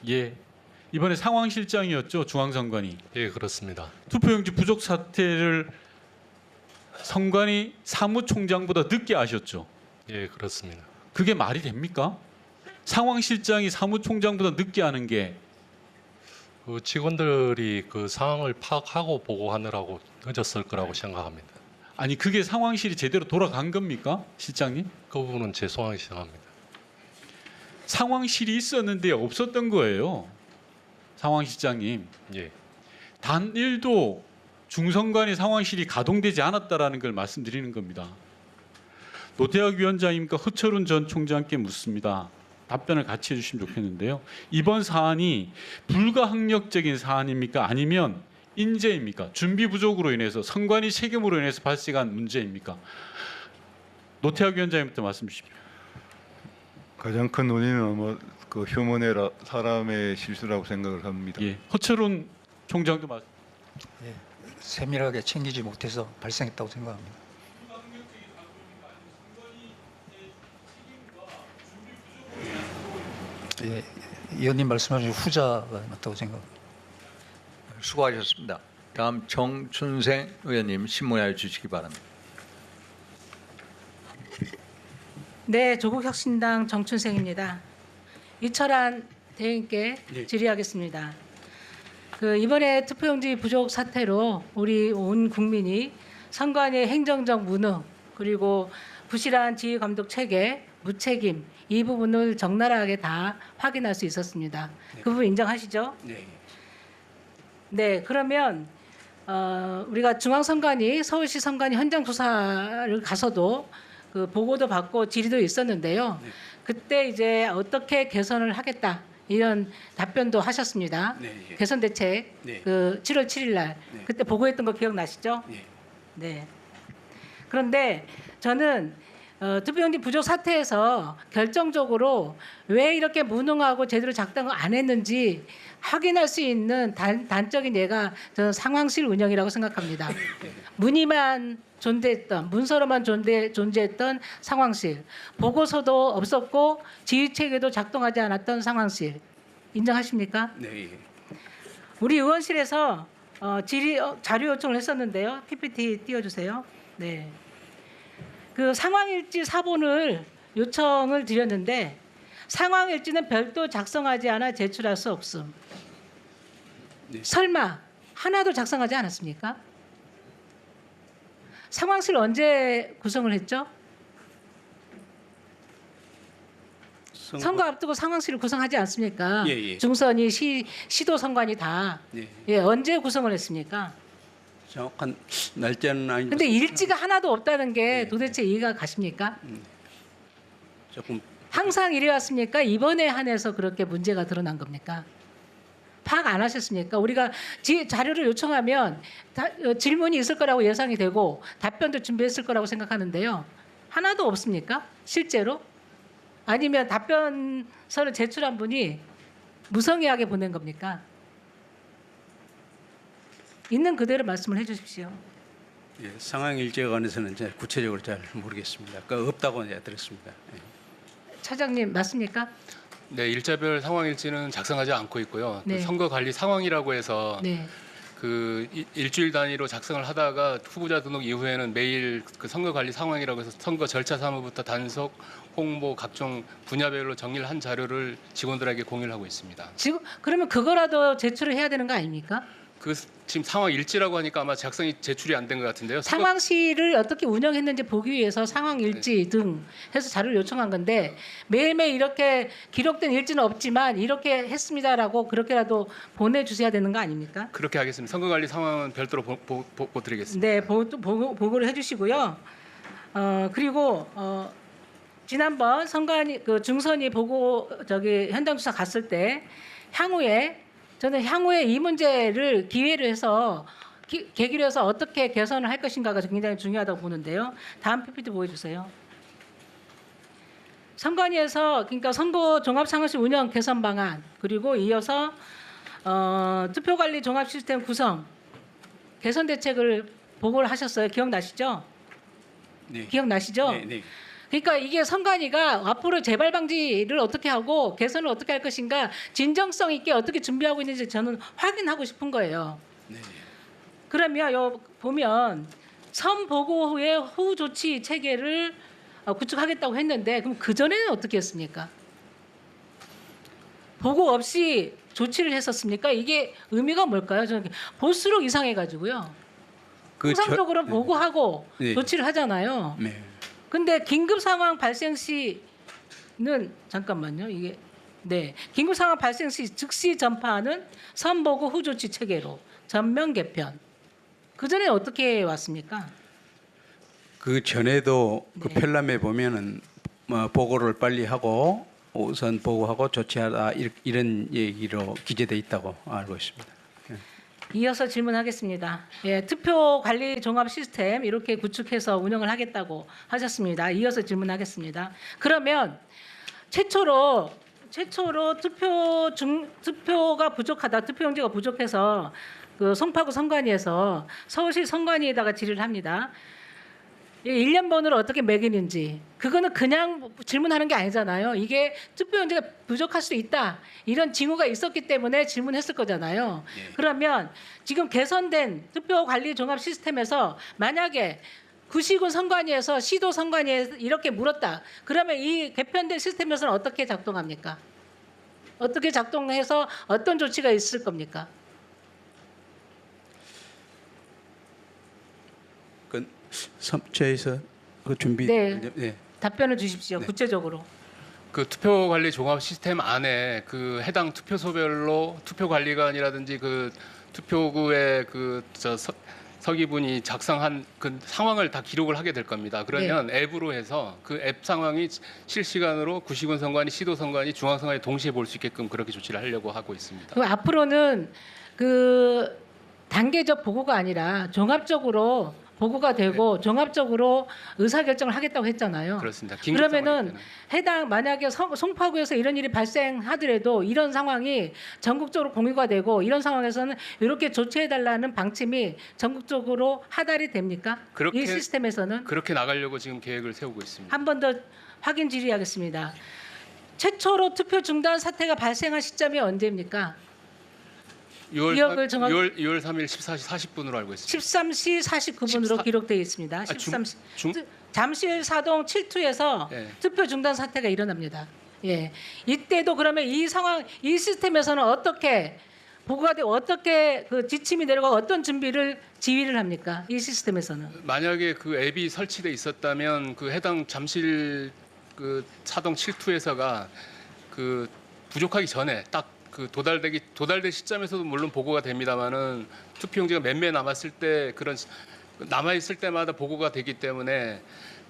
J: 예, 이번에 상황실장이었죠, 중앙선관위.
N: 예, 그렇습니다.
J: 투표용지 부족 사태를 선관위 사무총장보다 늦게 아셨죠?
N: 예, 그렇습니다.
J: 그게 말이 됩니까? 상황실장이 사무총장보다 늦게 하는 게
N: 그 직원들이 그 상황을 파악하고 보고하느라고 늦었을 거라고 생각합니다.
J: 아니 그게 상황실이 제대로 돌아간 겁니까, 실장님?
N: 그 부분은 죄송하게 생각합니다.
J: 상황실이 있었는데 없었던 거예요, 상황실장님.
N: 예.
J: 단 1도 중선관위 상황실이 가동되지 않았다라는 걸 말씀드리는 겁니다. 노태학 위원장님과 허철훈 전 총장께 묻습니다. 답변을 같이 해주시면 좋겠는데요. 이번 사안이 불가항력적인 사안입니까? 아니면 인재입니까? 준비 부족으로 인해서 선관위 책임으로 인해서 발생한 문제입니까? 노태학 위원장님부터 말씀 주십시오.
E: 가장 큰 원인은 아마 그 휴먼의 사람의 실수라고 생각을 합니다.
J: 예. 허철훈 총장도 말씀.
K: 세밀하게 챙기지 못해서 발생했다고 생각합니다. 예, 의원님 말씀하신 후자가 맞다고 생각합니다.
G: 수고하셨습니다. 다음 정춘생 의원님 신문에 주시기 바랍니다.
O: 네, 조국혁신당 정춘생입니다. 이철한 대행께 질의하겠습니다. 이번에 투표용지 부족 사태로 우리 온 국민이 선관위의 행정적 무능 그리고 부실한 지휘 감독 체계, 무책임 이 부분을 적나라하게 다 확인할 수 있었습니다. 그 부분 인정하시죠?
P: 네.
O: 네, 그러면 우리가 중앙선관위, 서울시 선관위 현장 조사를 가서도 그 보고도 받고 질의도 있었는데요.
P: 네.
O: 그때 이제 어떻게 개선을 하겠다 이런 답변도 하셨습니다.
P: 네.
O: 개선 대책
P: 네.
O: 그 7월 7일 날
P: 네.
O: 그때 보고했던 거 기억나시죠?
P: 네.
O: 네. 그런데 저는 투표용지 부족 사태에서 결정적으로 왜 이렇게 무능하고 제대로 작동을 안 했는지 확인할 수 있는 단적인 예가 저는 상황실 운영이라고 생각합니다. 문의만 존재했던 문서로만 존재했던 상황실, 보고서도 없었고 지휘체계도 작동하지 않았던 상황실 인정하십니까?
P: 네.
O: 우리 의원실에서 질의 자료 요청을 했었는데요. PPT 띄워주세요. 네. 그 상황일지 사본을 요청을 드렸는데 상황일지는 별도 작성하지 않아 제출할 수 없음.
P: 네.
O: 설마 하나도 작성하지 않았습니까? 상황실 언제 구성을 했죠? 선거 앞두고 상황실을 구성하지 않습니까?
P: 예, 예.
O: 중선이 시도 선관위 다
P: 네.
O: 예, 언제 구성을 했습니까?
P: 정확한 날짜는 아닌데.
O: 근데 일지가 하나도 없다는 게 도대체 이해가 가십니까?
P: 조금
O: 항상 이래 왔습니까? 이번에 한해서 그렇게 문제가 드러난 겁니까? 파악 안 하셨습니까? 우리가 자료를 요청하면 질문이 있을 거라고 예상이 되고 답변도 준비했을 거라고 생각하는데요. 하나도 없습니까? 실제로? 아니면 답변서를 제출한 분이 무성의하게 보낸 겁니까? 있는 그대로 말씀을 해 주십시오.
P: 예, 상황 일지에 관해서는 이제 구체적으로 잘 모르겠습니다. 없다고 들었습니다. 예.
O: 차장님 맞습니까?
D: 네, 일자별 상황일지는 작성하지 않고 있고요.
O: 네.
D: 그 선거 관리 상황이라고 해서
O: 네.
D: 그 일주일 단위로 작성을 하다가 후보자 등록 이후에는 매일 그 선거 관리 상황이라고 해서 선거 절차 사무부터 단속, 홍보 각종 분야별로 정리를 한 자료를 직원들에게 공유를 하고 있습니다.
O: 지금 그러면 그거라도 제출을 해야 되는 거 아닙니까?
D: 그 지금 상황 일지라고 하니까 아마 작성이 제출이 안 된 것 같은데요.
O: 상황실을 어떻게 운영했는지 보기 위해서 상황 일지 등 해서 자료를 요청한 건데 매일매일 이렇게 기록된 일지는 없지만 이렇게 했습니다라고 그렇게라도 보내주셔야 되는 거 아닙니까?
D: 그렇게 하겠습니다. 선거관리 상황은 별도로 보드리겠습니다.
O: 네, 보고를 해주시고요. 그리고 지난번 선관위 그 중선이 보고 현장 조사 갔을 때 저는 향후에 이 문제를 기회로 해서 계기로 해서 어떻게 개선을 할 것인가가 굉장히 중요하다고 보는데요. 다음 PPT 보여주세요. 선관위에서 그러니까 선거 종합상황실 운영 개선 방안 그리고 이어서 투표관리 종합 시스템 구성 개선 대책을 보고를 하셨어요. 기억나시죠?
P: 네.
O: 기억나시죠?
P: 네, 네.
O: 그러니까 이게 선관위가 앞으로 재발 방지를 어떻게 하고 개선을 어떻게 할 것인가 진정성 있게 어떻게 준비하고 있는지 저는 확인하고 싶은 거예요.
P: 네.
O: 그러면 보면 선보고 후에 후 조치 체계를 구축하겠다고 했는데 그럼 그 전에는 어떻게 했습니까? 보고 없이 조치를 했었습니까? 이게 의미가 뭘까요? 저는 볼수록 이상해가지고요. 통상적으로 보고하고
P: 네.
O: 조치를 하잖아요.
P: 네.
O: 근데 긴급 상황 발생 시는 잠깐만요. 이게 네. 긴급 상황 발생 시 즉시 전파하는 선보고 후 조치 체계로 전면 개편. 그 전에 어떻게 왔습니까?
P: 그 전에도 그
O: 네.
P: 편람에 보면은 보고를 빨리 하고 우선 보고하고 조치하다 이런 얘기로 기재돼 있다고 알고 있습니다.
O: 이어서 질문하겠습니다. 예, 투표 관리 종합 시스템 이렇게 구축해서 운영을 하겠다고 하셨습니다. 이어서 질문하겠습니다. 그러면 최초로 투표가 부족하다, 투표용지가 부족해서 그 송파구 선관위에서 서울시 선관위에다가 질의를 합니다. 1년번호를 어떻게 매기는지 그거는 그냥 질문하는 게 아니잖아요. 이게 투표용지가 부족할 수 있다 이런 징후가 있었기 때문에 질문했을 거잖아요. 그러면 지금 개선된 투표관리 종합 시스템에서 만약에 구시군 선관위에서 시도 선관위에 이렇게 물었다. 그러면 이 개편된 시스템에서는 어떻게 작동합니까? 어떻게 작동해서 어떤 조치가 있을 겁니까?
P: 섬체에서 그 준비.
O: 네.
P: 네.
O: 답변을 주십시오.
P: 네.
O: 구체적으로.
D: 그 투표 관리 종합 시스템 안에 그 해당 투표소별로 투표관리관이라든지 그 투표구의 서기분이 작성한 그 상황을 다 기록을 하게 될 겁니다. 그러면 앱으로 해서 그 앱 상황이 실시간으로 구시군 선관위, 시도 선관위, 중앙 선관위 동시에 볼 수 있게끔 그렇게 조치를 하려고 하고 있습니다.
O: 그럼 앞으로는 그 단계적 보고가 아니라 종합적으로 보고가 되고 종합적으로 의사결정을 하겠다고 했잖아요.
D: 그렇습니다.
O: 그러면은 해당 만약에 송파구에서 이런 일이 발생하더라도 이런 상황이 전국적으로 공유가 되고 이런 상황에서는 이렇게 조치해달라는 방침이 전국적으로 하달이 됩니까? 이 시스템에서는?
D: 그렇게 나가려고 지금 계획을 세우고 있습니다.
O: 한 번 더 확인 질의하겠습니다. 최초로 투표 중단 사태가 발생한 시점이 언제입니까?
D: 2월 3일 14시 40분으로 알고 있습니다.
O: 13시 49분으로 기록되어 있습니다. 13시. 잠실 사동 7투에서 투표 중단 사태가 일어납니다. 예. 이때도 그러면 이 상황, 이 시스템에서는 어떻게 보고가 되고 어떻게 그 지침이 내려가고 어떤 지휘를 합니까? 이 시스템에서는.
D: 만약에 그 앱이 설치돼 있었다면 그 해당 잠실 그 사동 7투에서가 그 부족하기 전에 딱 그 도달될 시점에서도 물론 보고가 됩니다만은 투표용지가 몇 매 남았을 때 그런 남아 있을 때마다 보고가 되기 때문에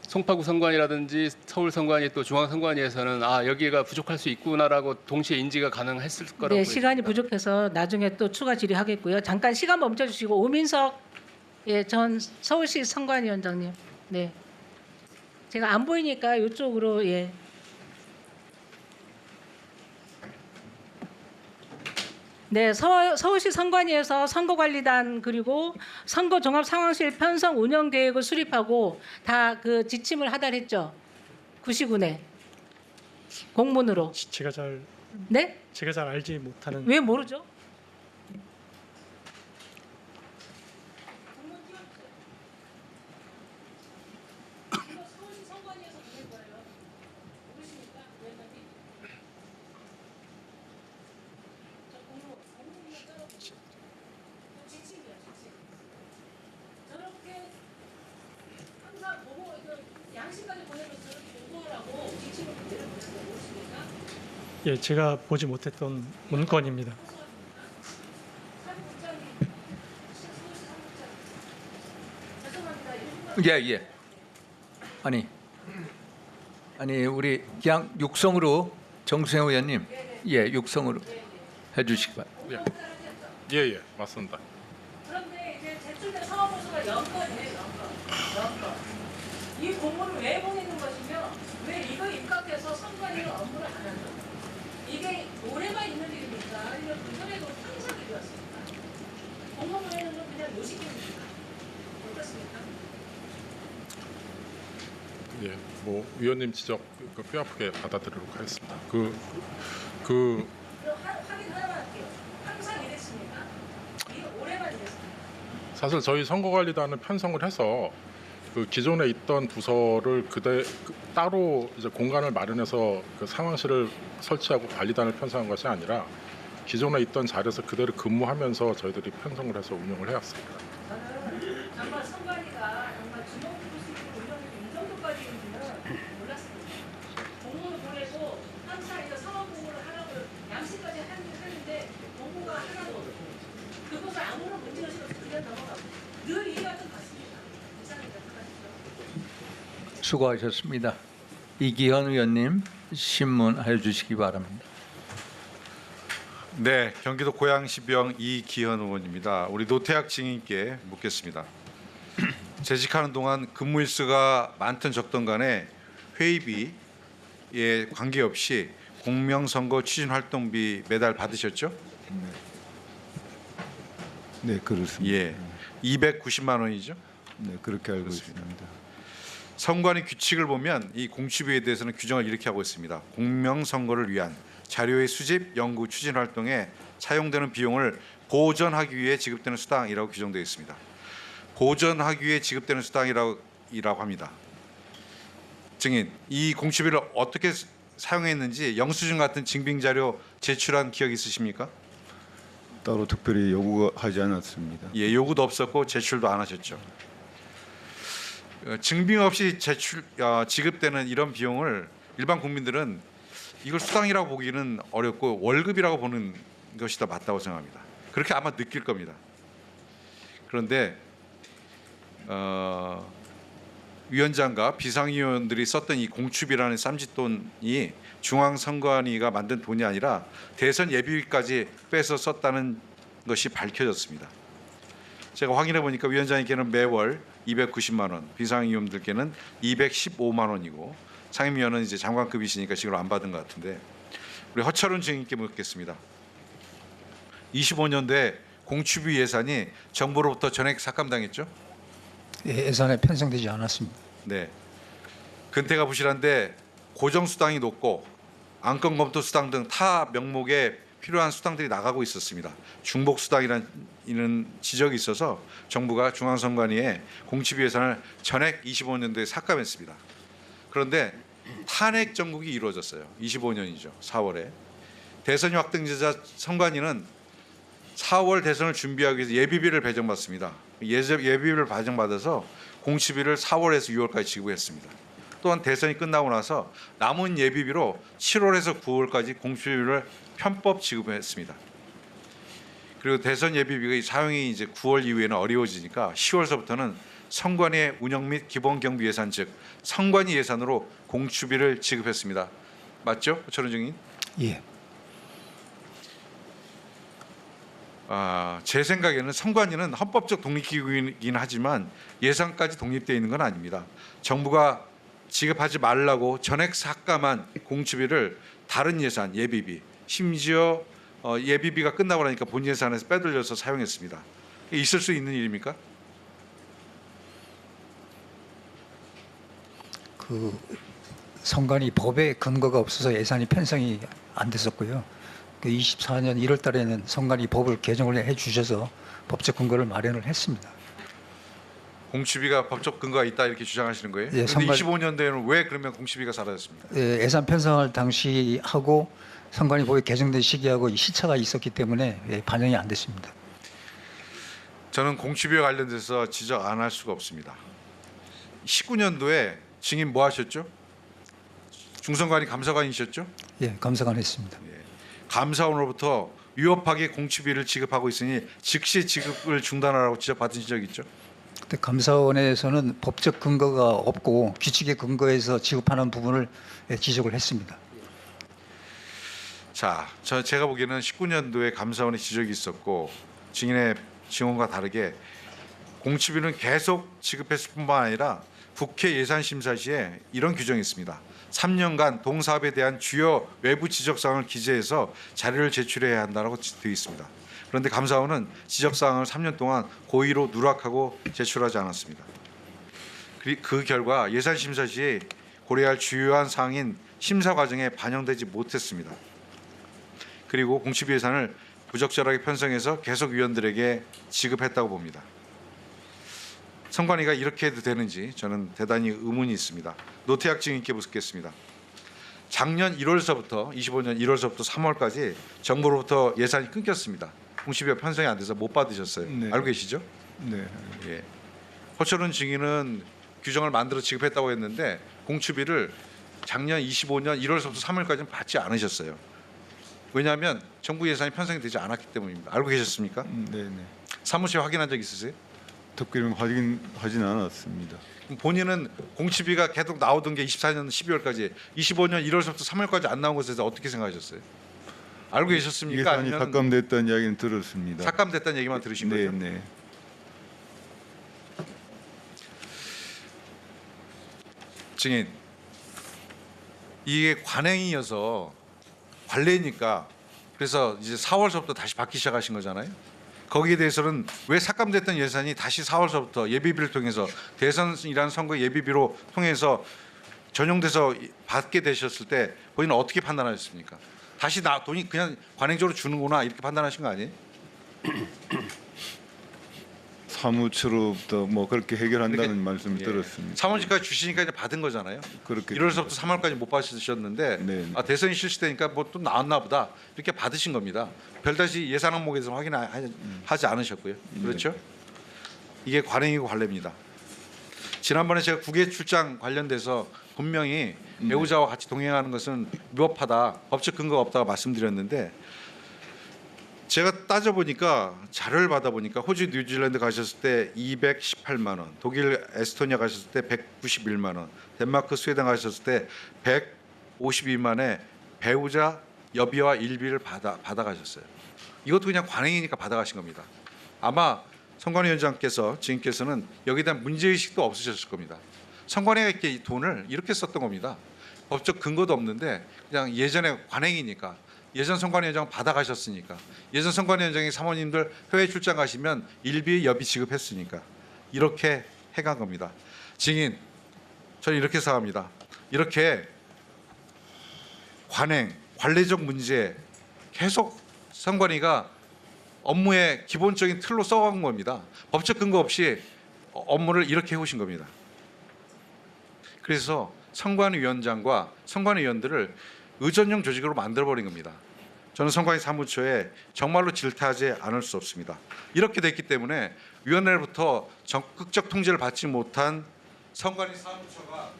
D: 송파구 선관위라든지 서울 선관위 또 중앙 선관위에서는 아 여기가 부족할 수 있구나라고 동시에 인지가 가능했을 거라고.
O: 네, 시간이 부족해서 나중에 또 추가 질의하겠고요. 잠깐 시간 멈춰주시고 오민석 전 서울시 선관위원장님. 네, 제가 안 보이니까 이쪽으로 예. 네, 서울시 선관위에서 선거관리단 그리고 선거종합상황실 편성 운영 계획을 수립하고 다 그 지침을 하달했죠. 구시군에 공문으로.
Q: 제가 잘 알지 못하는.
O: 왜 모르죠?
Q: 예, 제가 보지 못했던 문건입니다.
G: 예. 아니 우리 그냥 육성으로 정수영 의원님, 육성으로 해주시기 바랍니다.
R: 예, 맞습니다.
O: 그런데 이제 제출된 상황보수가 연건이에요, 연건. 이 공문을 왜 보내는 것이며 왜 이거 입각해서 선관위가 업무를 안 하죠? 이게 올해만 있는 일입니까? 아니면 그전에도 항상 일이었습니까? 공문 보내는 건 그냥 요식입니까? 어떻습니까?
R: 예, 뭐 위원님 지적 뼈아프게 받아들이도록 하겠습니다.
O: 그럼 확인 하나만 할게요. 항상 이랬습니까? 이게 올해만 이랬습니까?
R: 사실 저희 선거관리단은 편성을 해서 그 기존에 있던 부서를 따로 이제 공간을 마련해서 그 상황실을 설치하고 관리단을 편성한 것이 아니라 기존에 있던 자리에서 그대로 근무하면서 저희들이 편성을 해서 운영을 해왔습니다.
O: 저는 정말 선관위가 정말 주먹구구식으로 운영해서 이 정도까지는 몰랐습니다. 공문을 보내고 항상 이제 상황 보고를 하라고 양식까지 했는데 공고가 하나도 없고 그것을 아무런 문제가 없이 그냥 넘어가고 늘 이해가 좀 같습니다. 이상입니다.
G: 수고하셨습니다. 이기현 의원님 신문해 주시기 바랍니다.
S: 네, 경기도 고양시병 이기현 의원입니다. 우리 노태학 증인께 묻겠습니다. 재직하는 동안 근무 일수가 많든 적든 간에 회의비에 관계없이 공명선거 추진 활동비 매달 받으셨죠?
E: 네, 그렇습니다.
S: 예, 290만 원이죠?
E: 네, 그렇게 알고 있습니다.
S: 선관위 규칙을 보면 이 공취비에 대해서는 규정을 이렇게 하고 있습니다. 공명선거를 위한 자료의 수집, 연구, 추진 활동에 사용되는 비용을 보전하기 위해 지급되는 수당이라고 규정되어 있습니다. 보전하기 위해 지급되는 수당이라고 합니다. 증인, 이 공취비를 어떻게 사용했는지 영수증 같은 증빙 자료 제출한 기억 있으십니까?
E: 따로 특별히 요구하지 않았습니다.
S: 예, 요구도 없었고 제출도 안 하셨죠. 증빙 없이 지급되는 이런 비용을 일반 국민들은 이걸 수당이라고 보기는 어렵고 월급이라고 보는 것이 더 맞다고 생각합니다. 그렇게 아마 느낄 겁니다. 그런데 위원장과 비상위원들이 썼던 이 공추비라는 쌈짓돈이 중앙선관위가 만든 돈이 아니라 대선 예비비까지 빼서 썼다는 것이 밝혀졌습니다. 제가 확인해 보니까 위원장님께는 매월 290만 원, 비상위원들께는 215만 원이고 상임위원은 이제 장관급이시니까 지금 안 받은 것 같은데 우리 허철훈 증인께 묻겠습니다. 25년도에 공추비 예산이 정부로부터 전액 삭감당했죠?
T: 예산에 편성되지 않았습니다.
S: 네. 근태가 부실한데 고정 수당이 높고 안건 검토 수당 등 타 명목에 필요한 수당들이 나가고 있었습니다. 중복 수당이라는 지적이 있어서 정부가 중앙선관위에 공취비 예산을 전액 25년도에 삭감했습니다. 그런데 탄핵 정국이 이루어졌어요. 25년이죠. 4월에. 대선이 확정되자 선관위는 4월 대선을 준비하기 위해서 예비비를 배정받습니다. 예비비를 배정받아서 공취비를 4월에서 6월까지 지급했습니다. 또한 대선이 끝나고 나서 남은 예비비로 7월에서 9월까지 공취비를 편법 지급했습니다. 그리고 대선 예비비가 사용이 이제 9월 이후에는 어려워지니까 10월서부터는 선관위의 운영 및 기본 경비 예산 즉 선관위 예산으로 공추비를 지급했습니다. 맞죠, 허철훈 증인?
T: 예.
S: 제 생각에는 선관위는 헌법적 독립기구이긴 하지만 예산까지 독립되어 있는 건 아닙니다. 정부가 지급하지 말라고 전액 삭감한 공추비를 다른 예산, 예비비, 심지어 예비비가 끝나고 나니까 본 예산에서 빼돌려서 사용했습니다. 있을 수 있는 일입니까?
T: 그 선관위 법에 근거가 없어서 예산이 편성이 안 됐었고요. 그 24년 1월 달에는 선관위 법을 개정을 해 주셔서 법적 근거를 마련을 했습니다.
S: 공추비가 법적 근거가 있다 이렇게 주장하시는 거예요?
T: 예,
S: 그런데 25년도에는 왜 그러면 공추비가 사라졌습니까?
T: 예, 예산 편성을 당시 하고 선관위 법이 개정된 시기하고 시차가 있었기 때문에 반영이 안 됐습니다.
S: 저는 공추비와 관련돼서 지적 안 할 수가 없습니다. 19년도에 증인 뭐 하셨죠? 중선관위 감사관이셨죠?
T: 예, 감사관 했습니다.
S: 감사원으로부터 위협하게 공추비를 지급하고 있으니 즉시 지급을 중단하라고 지적받은 적이 있죠?
T: 그때 감사원에서는 법적 근거가 없고 규칙에 근거해서 지급하는 부분을 지적을 했습니다.
S: 자, 제가 보기에는 19년도에 감사원의 지적이 있었고 증인의 증언과 다르게 공추비는 계속 지급했을 뿐만 아니라 국회 예산심사 시에 이런 규정이 있습니다. 3년간 동사업에 대한 주요 외부 지적사항을 기재해서 자료를 제출해야 한다고 되어 있습니다. 그런데 감사원은 지적사항을 3년 동안 고의로 누락하고 제출하지 않았습니다. 그 결과 예산심사 시에 고려할 주요한 사항인 심사 과정에 반영되지 못했습니다. 그리고 공추비 예산을 부적절하게 편성해서 계속 위원들에게 지급했다고 봅니다. 선관위가 이렇게 해도 되는지 저는 대단히 의문이 있습니다. 노태학 증인께 묻겠습니다. 작년 1월서부터 25년 1월서부터 3월까지 정부로부터 예산이 끊겼습니다. 공추비가 편성이 안 돼서 못 받으셨어요.
E: 네.
S: 알고 계시죠?
E: 네.
S: 예. 허철훈 증인은 규정을 만들어 지급했다고 했는데 공추비를 작년 25년 1월서부터 3월까지는 받지 않으셨어요. 왜냐하면 정부 예산이 편성이 되지 않았기 때문입니다. 알고 계셨습니까?
E: 네.
S: 사무실 확인한 적 있으세요?
E: 특별히 확인하지는 않았습니다.
S: 본인은 공추비가 계속 나오던 게 24년 12월까지, 25년 1월서부터 3월까지 안 나온 것에 대해서 어떻게 생각하셨어요? 알고 계셨습니까?
E: 예산이
S: 아니면
E: 삭감됐다는 이야기는 들었습니다.
S: 삭감됐다는 얘기만 들으신 거죠?
E: 네.
S: 증인, 이게 관행이어서 관례니까 그래서 이제 4월서부터 다시 받기 시작하신 거잖아요. 거기에 대해서는 왜 삭감됐던 예산이 다시 4월서부터 예비비를 통해서 대선이라는 선거 예비비로 통해서 전용돼서 받게 되셨을 때 본인은 어떻게 판단하셨습니까? 다시 돈이 그냥 관행적으로 주는구나 이렇게 판단하신 거 아니에요?
E: 사무처로부터 뭐 그렇게 해결한다는 말씀을
S: 예.
E: 들었습니다.
S: 사무직까지 주시니까 이제 받은 거잖아요.
E: 그렇게
S: 1월서부터 3월까지 못 받으셨는데
E: 네.
S: 아, 대선이 실시되니까 뭐 또 나왔나 보다 이렇게 받으신 겁니다. 별다시 예산 항목에서 확인하지 않으셨고요. 그렇죠? 이게 관행이고 관례입니다. 지난번에 제가 국외 출장 관련돼서 분명히 배우자와 같이 동행하는 것은 위법하다, 법적 근거가 없다고 말씀드렸는데 제가 따져보니까 자료를 받아보니까 호주 뉴질랜드 가셨을 때 218만 원, 독일 에스토니아 가셨을 때 191만 원, 덴마크 스웨덴 가셨을 때 152만에 배우자 여비와 일비를 받아가셨어요. 이것도 그냥 관행이니까 받아가신 겁니다. 아마 선관위원장께서 지금께서는 여기에 대한 문제의식도 없으셨을 겁니다. 선관위가 이렇게 돈을 이렇게 썼던 겁니다. 법적 근거도 없는데 그냥 예전에 관행이니까 예전 선관위원장 받아가셨으니까 예전 선관위원장이 사모님들 해외 출장 가시면 일비 여비 지급했으니까 이렇게 해간 겁니다. 증인, 저는 이렇게 생각합니다. 이렇게 관행, 관례적 문제 계속 선관위가 업무의 기본적인 틀로 써간 겁니다. 법적 근거 없이 업무를 이렇게 해오신 겁니다. 그래서 선관위원장과 선관위원들을 의전형 조직으로 만들어버린 겁니다. 저는 선관위 사무처에 정말로 질타하지 않을 수 없습니다. 이렇게 됐기 때문에 위원회로부터 적극적 통제를 받지 못한 선관위 사무처가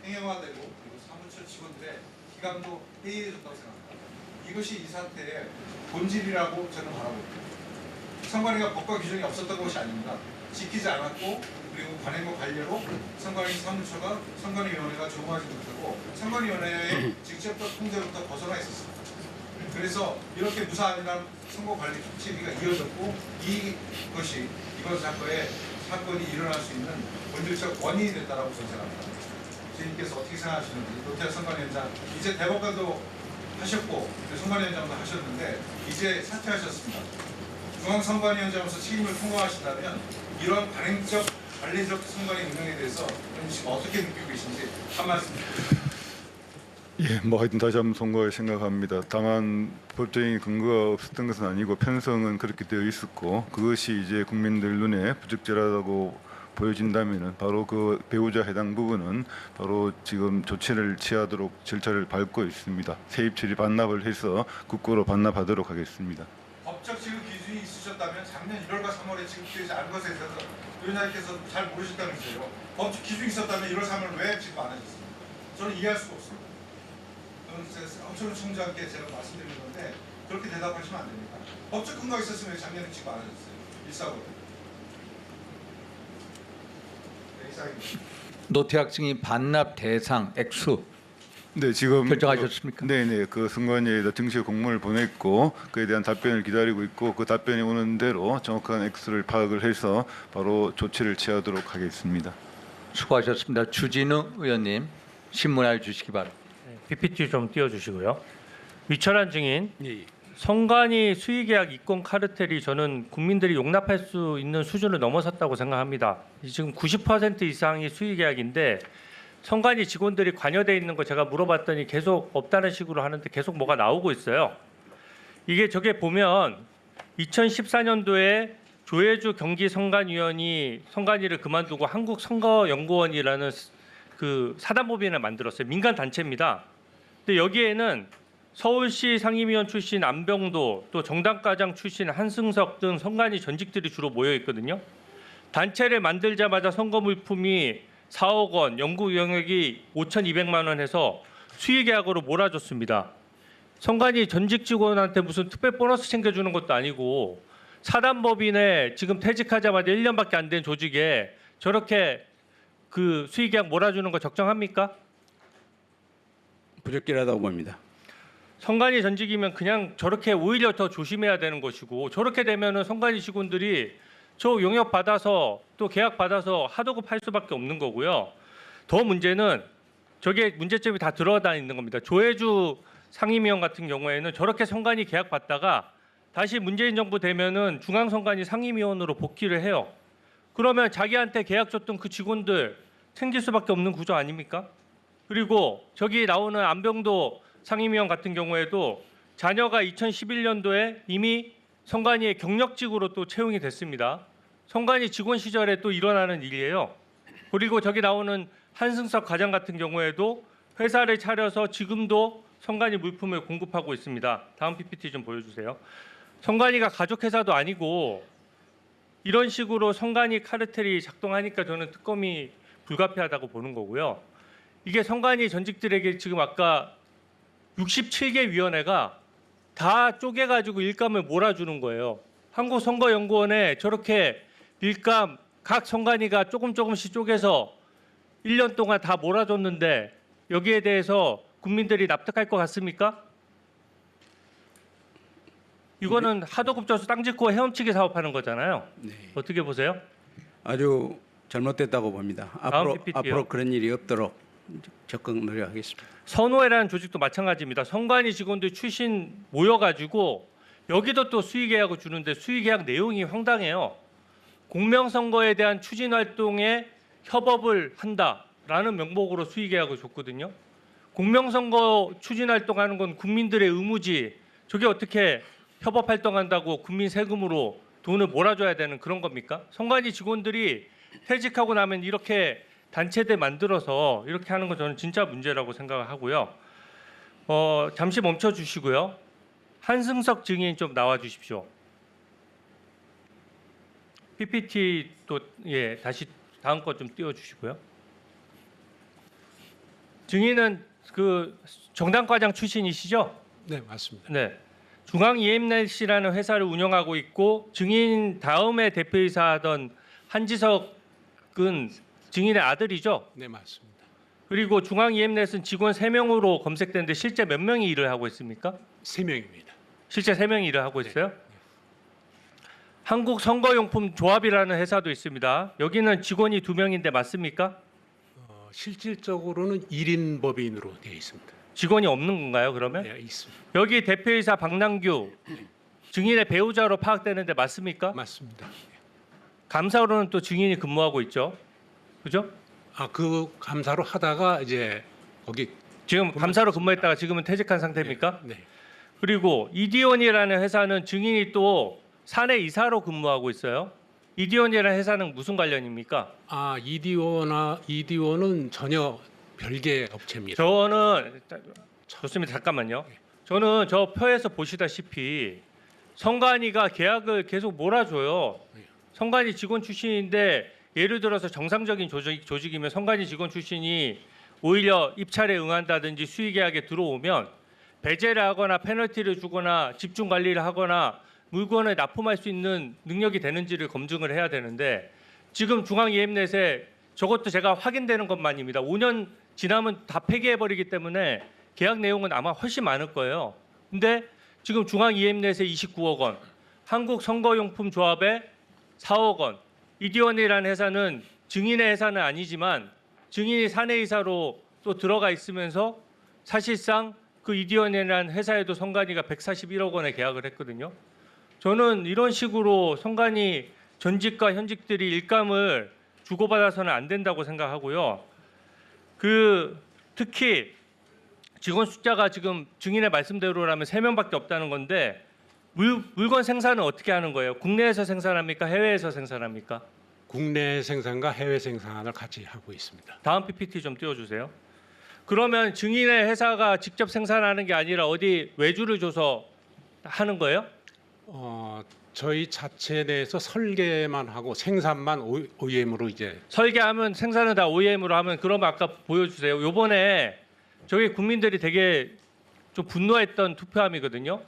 S: 행정화되고 그리고 사무처 직원들의 기강도 해이해졌다고 생각합니다. 이것이 이 사태의 본질이라고 저는 바라보고 있습니다. 선관위가 법과 규정이 없었던 것이 아닙니다. 지키지 않았고 그리고 관행과 관례로 선관위 사무처가 선관위원회가 조정하지 못하고 선관위원회의 직접적 통제로부터 벗어나 있었습니다. 그래서 이렇게 무사안이란 선거관리 정책위가 이어졌고 이것이 이번 사건이 일어날 수 있는 본질적 원인이 됐다라고 저는 생각합니다. 주님께서 어떻게 생각하시는지 노태학 선관위원장 이제 대법관도 하셨고 선관위원장도 하셨는데 이제 사퇴하셨습니다. 중앙선관위원장으로서 책임을 통과하신다면 이러한 관행적 관례적 선관위 운영에 대해서 지금 어떻게 느끼고 계신지 한 말씀 드립니다.
E: 예, 뭐 하여튼 다시 한번 송구할 생각합니다. 다만 법적인 근거가 없었던 것은 아니고 편성은 그렇게 되어 있었고 그것이 이제 국민들 눈에 부적절하다고 보여진다면은 바로 그 배우자 해당 부분은 바로 지금 조치를 취하도록 절차를 밟고 있습니다. 세입 처리 반납을 해서 국고로 반납하도록 하겠습니다.
S: 법적 지급 기준이 있으셨다면 작년 1월과 3월에 지급되지 않은 것에 대해서 위원장님께서 잘 모르셨다면서요. 법적 기준이 있었다면 1월, 3월 왜 지급 안 하셨습니까? 저는 이해할 수가 없습니다. 저는 엄청 총장께 제가 말씀드리는 건데 그렇게 대답하시면 안 됩니다. 법적 근거가 있었으면 작년에 지급 안 하셨어요. 일사고로. 네, 이상입니다.
G: 노태학 증인 반납 대상 액수
E: 네, 지금
G: 결정하셨습니까?
E: 네네, 그 선관위에다 정식 공문을 보냈고 그에 대한 답변을 기다리고 있고 그 답변이 오는 대로 정확한 액수를 파악을 해서 바로 조치를 취하도록 하겠습니다.
G: 수고하셨습니다. 주진우 의원님 신문을 주시기 바랍니다.
U: PPT 좀 띄워주시고요. 위철한 증인, 선관위 수의계약 이권 카르텔이 저는 국민들이 용납할 수 있는 수준을 넘어섰다고 생각합니다. 지금 90% 이상이 수의계약인데 선관위 직원들이 관여돼 있는 거 제가 물어봤더니 계속 없다는 식으로 하는데 계속 뭐가 나오고 있어요. 저게 보면 2014년도에 조혜주 경기선관위원이 선관위를 그만두고 한국선거연구원이라는 그 사단법인을 만들었어요. 민간 단체입니다. 근데 여기에는 서울시 상임위원 출신 안병도 또 정당과장 출신 한승석 등 선관위 전직들이 주로 모여 있거든요. 단체를 만들자마자 선거 물품이 4억 원, 연구 영역이 5,200만 원 해서 수의계약으로 몰아줬습니다. 선관위 전직 직원한테 무슨 특별 보너스 챙겨주는 것도 아니고 사단법인에 지금 퇴직하자마자 1년밖에 안 된 조직에 저렇게 그 수의계약 몰아주는 거 적정합니까?
P: 부적절하다고 봅니다.
U: 선관위 전직이면 그냥 저렇게 오히려 더 조심해야 되는 것이고 저렇게 되면은 선관위 직원들이 저 용역 받아서 또 계약 받아서 하도급 할 수밖에 없는 거고요. 더 문제는 저게 문제점이 다 들어가 있는 겁니다. 조혜주 상임위원 같은 경우에는 저렇게 선관위 계약 받다가 다시 문재인 정부 되면은 중앙선관위 상임위원으로 복귀를 해요. 그러면 자기한테 계약 줬던 그 직원들 챙길 수밖에 없는 구조 아닙니까? 그리고 저기 나오는 안병도 상임위원 같은 경우에도 자녀가 2011년도에 이미 선관위의 경력직으로 또 채용이 됐습니다. 선관위 직원 시절에 또 일어나는 일이에요. 그리고 저기 나오는 한승석 과장 같은 경우에도 회사를 차려서 지금도 선관위 물품을 공급하고 있습니다. 다음 PPT 좀 보여주세요. 선관위가 가족회사도 아니고 이런 식으로 선관위 카르텔이 작동하니까 저는 특검이 불가피하다고 보는 거고요. 이게 선관위 전직들에게 지금 아까 67개 위원회가 다 쪼개가지고 일감을 몰아주는 거예요. 한국선거연구원에 저렇게 일감 각 선관위가 조금씩 쪼개서 1년 동안 다 몰아줬는데 여기에 대해서 국민들이 납득할 것 같습니까? 이거는 하도급 줘서 땅 짓고 헤엄치기 사업하는 거잖아요. 어떻게 보세요?
P: 아주 잘못됐다고 봅니다.
U: 다음
P: 앞으로,
U: PPT 요.
P: 앞으로 그런 일이 없도록 적극 노력하겠습니다.
U: 선호회라는 조직도 마찬가지입니다. 선관위 직원들 출신 모여가지고 여기도 또 수의계약을 주는데 수의계약 내용이 황당해요. 공명선거에 대한 추진 활동에 협업을 한다라는 명목으로 수의계약을 줬거든요. 공명선거 추진 활동하는 건 국민들의 의무지. 저게 어떻게 협업 활동한다고 국민 세금으로 돈을 몰아줘야 되는 그런 겁니까? 선관위 직원들이 퇴직하고 나면 이렇게 단체들 만들어서 이렇게 하는 건 저는 진짜 문제라고 생각을 하고요. 잠시 멈춰 주시고요. 한승석 증인 좀 나와 주십시오. PPT 또 다시 다음 거 좀 띄워 주시고요. 증인은 그 정당과장 출신이시죠?
N: 네, 맞습니다.
U: 네. 중앙 EM넷이라는 회사를 운영하고 있고 증인 다음에 대표이사 하던 한지석은 증인의 아들이죠?
N: 네, 맞습니다.
U: 그리고 중앙 EM넷은 직원 3명으로 검색되는데 실제 몇 명이 일을 하고 있습니까?
N: 3명입니다.
U: 실제 3명이 일을 하고 있어요? 한국선거용품 조합이라는 회사도 있습니다. 여기는 직원이 2명인데 맞습니까?
N: 실질적으로는 1인 법인으로 되어 있습니다.
U: 직원이 없는 건가요, 그러면?
N: 네, 있습니다.
U: 여기 대표이사 박남규 증인의 배우자로 파악되는데 맞습니까?
N: 맞습니다.
U: 감사로는 또 증인이 근무하고 있죠. 그죠?
N: 그 감사로 하다가 이제 거기
U: 지금 감사로 근무했다가 지금은 퇴직한 상태입니까?
N: 네.
U: 그리고 이디온이라는 회사는 증인이 또 사내 이사로 근무하고 있어요. 이디온이라는 회사는 무슨 관련입니까?
N: 이디오는 전혀 별개 업체입니다.
U: 저는 좋습니다. 잠깐만요. 저는 저 표에서 보시다시피 선관위가 계약을 계속 몰아줘요. 선관위 직원 출신인데 예를 들어서 정상적인 조직이면 선관위 직원 출신이 오히려 입찰에 응한다든지 수의계약에 들어오면 배제를 하거나 페널티를 주거나 집중 관리를 하거나 물건을 납품할 수 있는 능력이 되는지를 검증을 해야 되는데 지금 중앙이엠넷에 저것도 제가 확인되는 것만입니다. 5년 지나면 다 폐기해버리기 때문에 계약 내용은 아마 훨씬 많을 거예요. 근데 지금 중앙이엠넷에 29억 원, 한국선거용품조합에 4억 원, 이디원이라는 회사는 증인의 회사는 아니지만 증인이 사내이사로 또 들어가 있으면서 사실상 그 이디원이라는 회사에도 선관위가 141억 원에 계약을 했거든요. 저는 이런 식으로 선관위 전직과 현직들이 일감을 주고받아서는 안 된다고 생각하고요. 특히 직원 숫자가 지금 증인의 말씀대로라면 3명밖에 없다는 건데 물건 생산은 어떻게 하는 거예요? 국내에서 생산합니까? 해외에서 생산합니까?
N: 국내 생산과 해외 생산을 같이 하고 있습니다.
U: 다음 PPT 좀 띄워주세요. 그러면 증인의 회사가 직접 생산하는 게 아니라 어디 외주를 줘서 하는 거예요?
N: 저희 자체 내에서 설계만 하고 생산만 OEM으로 이제
U: 설계하면 생산은 다 OEM으로 하면 그러면 아까 보여주세요. 요번에 저희 국민들이 되게 좀 분노했던 투표함이거든요.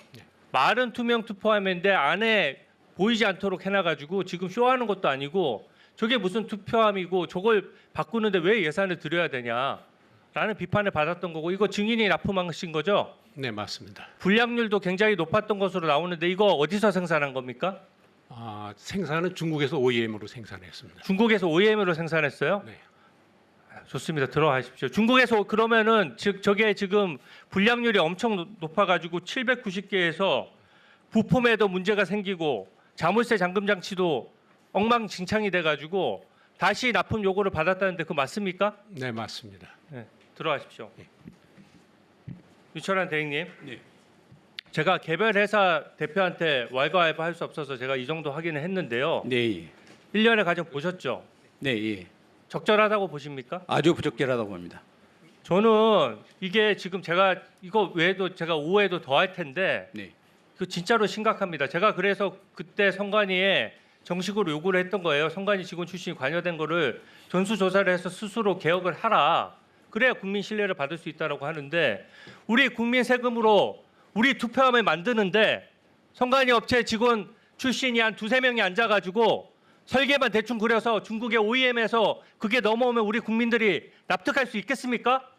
U: 말은 투명 투표함인데 안에 보이지 않도록 해놔가지고 지금 쇼하는 것도 아니고 저게 무슨 투표함이고 저걸 바꾸는데 왜 예산을 들여야 되냐라는 비판을 받았던 거고 이거 증인이 납품하신 거죠?
N: 네, 맞습니다.
U: 불량률도 굉장히 높았던 것으로 나오는데 이거 어디서 생산한 겁니까?
N: 생산은 중국에서 OEM으로 생산했습니다.
U: 중국에서 OEM으로 생산했어요?
N: 네.
U: 좋습니다. 들어가십시오. 중국에서 그러면은 즉 저게 지금 불량률이 엄청 높아가지고 790개에서 부품에도 문제가 생기고 자물쇠 잠금 장치도 엉망진창이 돼가지고 다시 납품 요구를 받았다는데 그거 맞습니까?
N: 네, 맞습니다.
U: 네, 들어가십시오. 유철한 대행님.
P: 네.
U: 제가 개별 회사 대표한테 왈가왈부 할 수 없어서 제가 이 정도 확인을 했는데요.
P: 네.
U: 1년의 과정 보셨죠?
P: 네, 예.
U: 적절하다고 보십니까?
P: 아주 부적절하다고 봅니다.
U: 저는 이게 지금 제가 이거 외에도 제가 오후에도 더 할 텐데
P: 네.
U: 그 진짜로 심각합니다. 제가 그래서 그때 선관위에 정식으로 요구를 했던 거예요. 선관위 직원 출신이 관여된 거를 전수조사를 해서 스스로 개혁을 하라. 그래야 국민 신뢰를 받을 수 있다라고 하는데 우리 국민 세금으로 우리 투표함을 만드는데 선관위 업체 직원 출신이 한 2-3명이 앉아가지고 설계만 대충 그려서 중국의 OEM에서 그게 넘어오면 우리 국민들이 납득할 수 있겠습니까?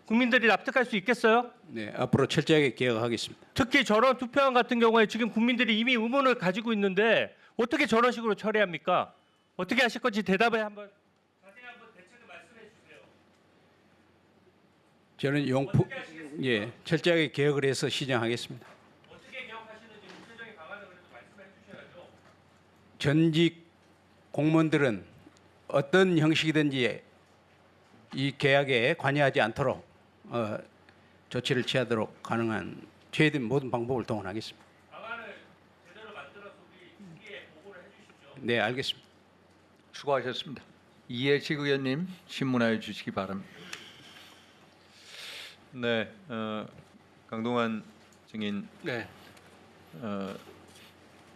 U: 국민들이 납득할 수 있겠어요?
P: 네, 앞으로 철저하게 개혁하겠습니다.
U: 특히 저런 투표함 같은 경우에 지금 국민들이 이미 의문을 가지고 있는데 어떻게 저런 식으로 처리합니까? 어떻게 하실 건지 대답을 한번 자세히 한번 대책을 말씀해 주세요.
P: 저는 철저하게 개혁을 해서 시정하겠습니다.
U: 어떻게 개혁하시는지 구체적인 방안을 그래도 말씀해 주셔야죠.
P: 전직 공무원들은 어떤 형식이든지 이 계약에 관여하지 않도록 조치를 취하도록 가능한 최대한 모든 방법을 동원하겠습니다.
U: 방안을 제대로 만들어서 우리 국회에 보고를 해주십시오.
P: 네, 알겠습니다.
G: 수고하셨습니다. 이해식 의원님 신문하여 주시기 바랍니다.
B: 네, 강동원 증인.
D: 네.